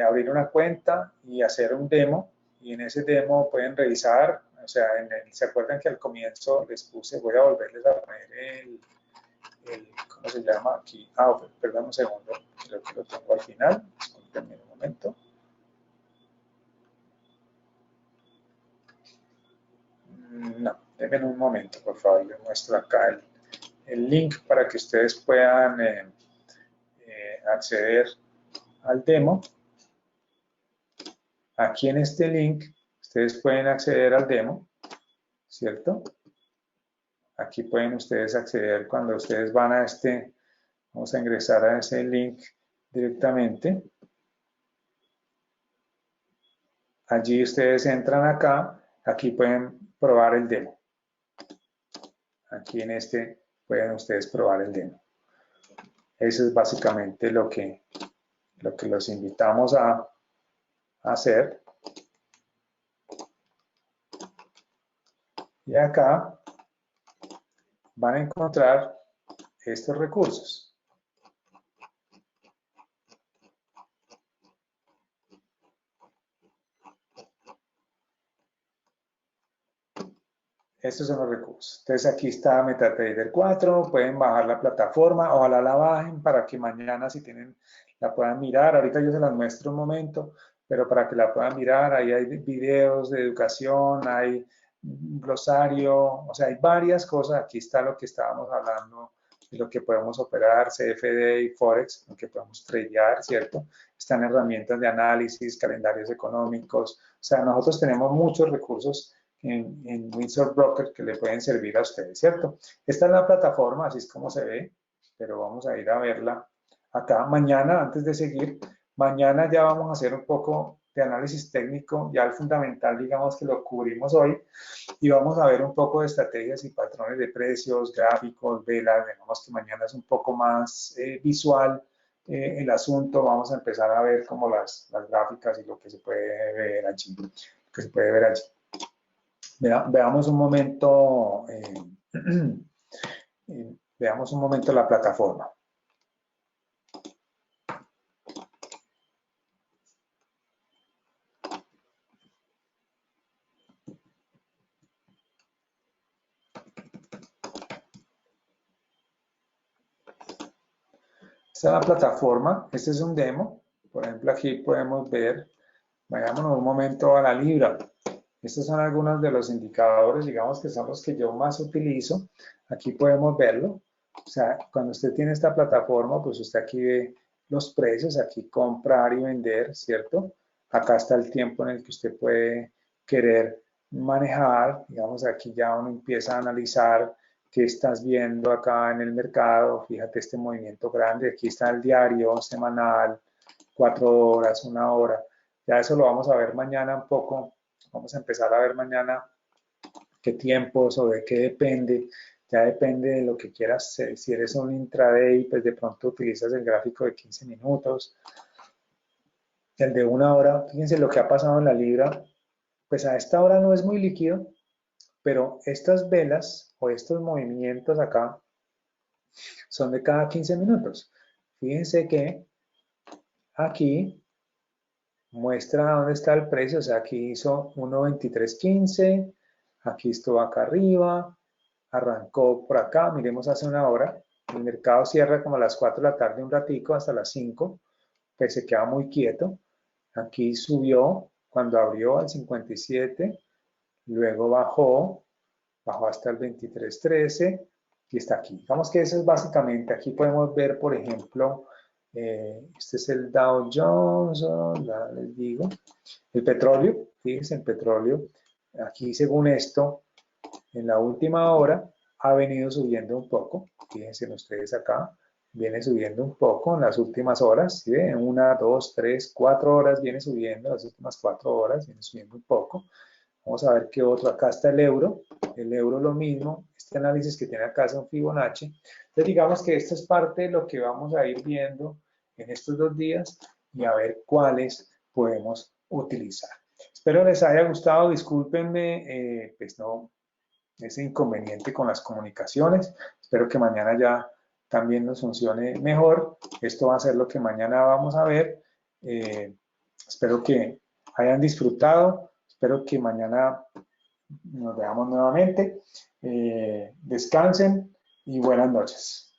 abrir una cuenta y hacer un demo. Y en ese demo pueden revisar o sea, ¿se acuerdan que al comienzo les puse, voy a volverles a poner ¿cómo se llama aquí? Ah, perdón un segundo, creo que lo tengo al final, disculpenme un momento. No, denme un momento, por favor, les muestro acá el link para que ustedes puedan acceder al demo. Aquí en este link, ustedes pueden acceder al demo, ¿cierto? Aquí pueden ustedes acceder cuando ustedes van a vamos a ingresar a ese link directamente. Allí ustedes entran acá, aquí pueden probar el demo. Aquí en pueden ustedes probar el demo. Eso es básicamente lo que los invitamos a hacer. Y acá van a encontrar estos recursos. Estos son los recursos. Entonces aquí está MetaTrader 4, pueden bajar la plataforma, ojalá la bajen para que mañana si tienen la puedan mirar. Ahorita yo se las muestro un momento, pero para que la puedan mirar, ahí hay videos de educación, hay un glosario, o sea, hay varias cosas. Aquí está lo que estábamos hablando, de lo que podemos operar, CFD y Forex, lo que podemos tradear, ¿cierto? Están herramientas de análisis, calendarios económicos, o sea, nosotros tenemos muchos recursos en Windsor Broker que le pueden servir a ustedes, ¿cierto? Esta es la plataforma, así es como se ve, pero vamos a ir a verla acá. Mañana, antes de seguir, mañana ya vamos a hacer un poco de análisis técnico, ya el fundamental, digamos que lo cubrimos hoy, y vamos a ver un poco de estrategias y patrones de precios, gráficos, velas, digamos que mañana es un poco más visual el asunto, vamos a empezar a ver como las gráficas y lo que se puede ver allí, Veamos un momento, veamos un momento la plataforma. Esta es la plataforma, este es un demo. Por ejemplo, aquí podemos ver, vayámonos un momento a la libra. Estos son algunos de los indicadores, digamos que son los que yo más utilizo. Aquí podemos verlo. O sea, cuando usted tiene esta plataforma, pues usted aquí ve los precios, aquí comprar y vender, ¿cierto? Acá está el tiempo en el que usted puede querer manejar. Digamos, aquí ya uno empieza a analizar qué estás viendo acá en el mercado. Fíjate este movimiento grande. Aquí está el diario, semanal, 4 horas, 1 hora. Ya eso lo vamos a ver mañana un poco. Vamos a empezar a ver mañana qué tiempos o de qué depende. Ya depende de lo que quieras hacer. Si eres un intraday, pues de pronto utilizas el gráfico de 15 minutos. El de 1 hora, fíjense lo que ha pasado en la libra. Pues a esta hora no es muy líquido, pero estas velas o estos movimientos acá son de cada 15 minutos. Fíjense que aquí muestra dónde está el precio, o sea, aquí hizo 1.2315, aquí estuvo acá arriba, arrancó por acá, miremos hace 1 hora, el mercado cierra como a las 4 de la tarde un ratico hasta las 5, que se queda muy quieto, aquí subió cuando abrió al 57, luego bajó hasta el 23.13 y está aquí. Digamos que eso es básicamente, aquí podemos ver, por ejemplo, este es el Dow Jones, ya les digo, el petróleo, fíjense, el petróleo, aquí según esto, en la última hora ha venido subiendo un poco, fíjense ustedes acá, viene subiendo un poco en las últimas horas, ¿sí? En 1, 2, 3, 4 horas viene subiendo, las últimas 4 horas viene subiendo un poco. Vamos a ver qué otro, acá está el euro lo mismo, este análisis que tiene acá es un Fibonacci. Entonces digamos que esto es parte de lo que vamos a ir viendo en estos 2 días y a ver cuáles podemos utilizar. Espero les haya gustado, discúlpenme, pues no, ese inconveniente con las comunicaciones, espero que mañana ya también nos funcione mejor, esto va a ser lo que mañana vamos a ver, espero que hayan disfrutado, espero que mañana nos veamos nuevamente. Descansen y buenas noches.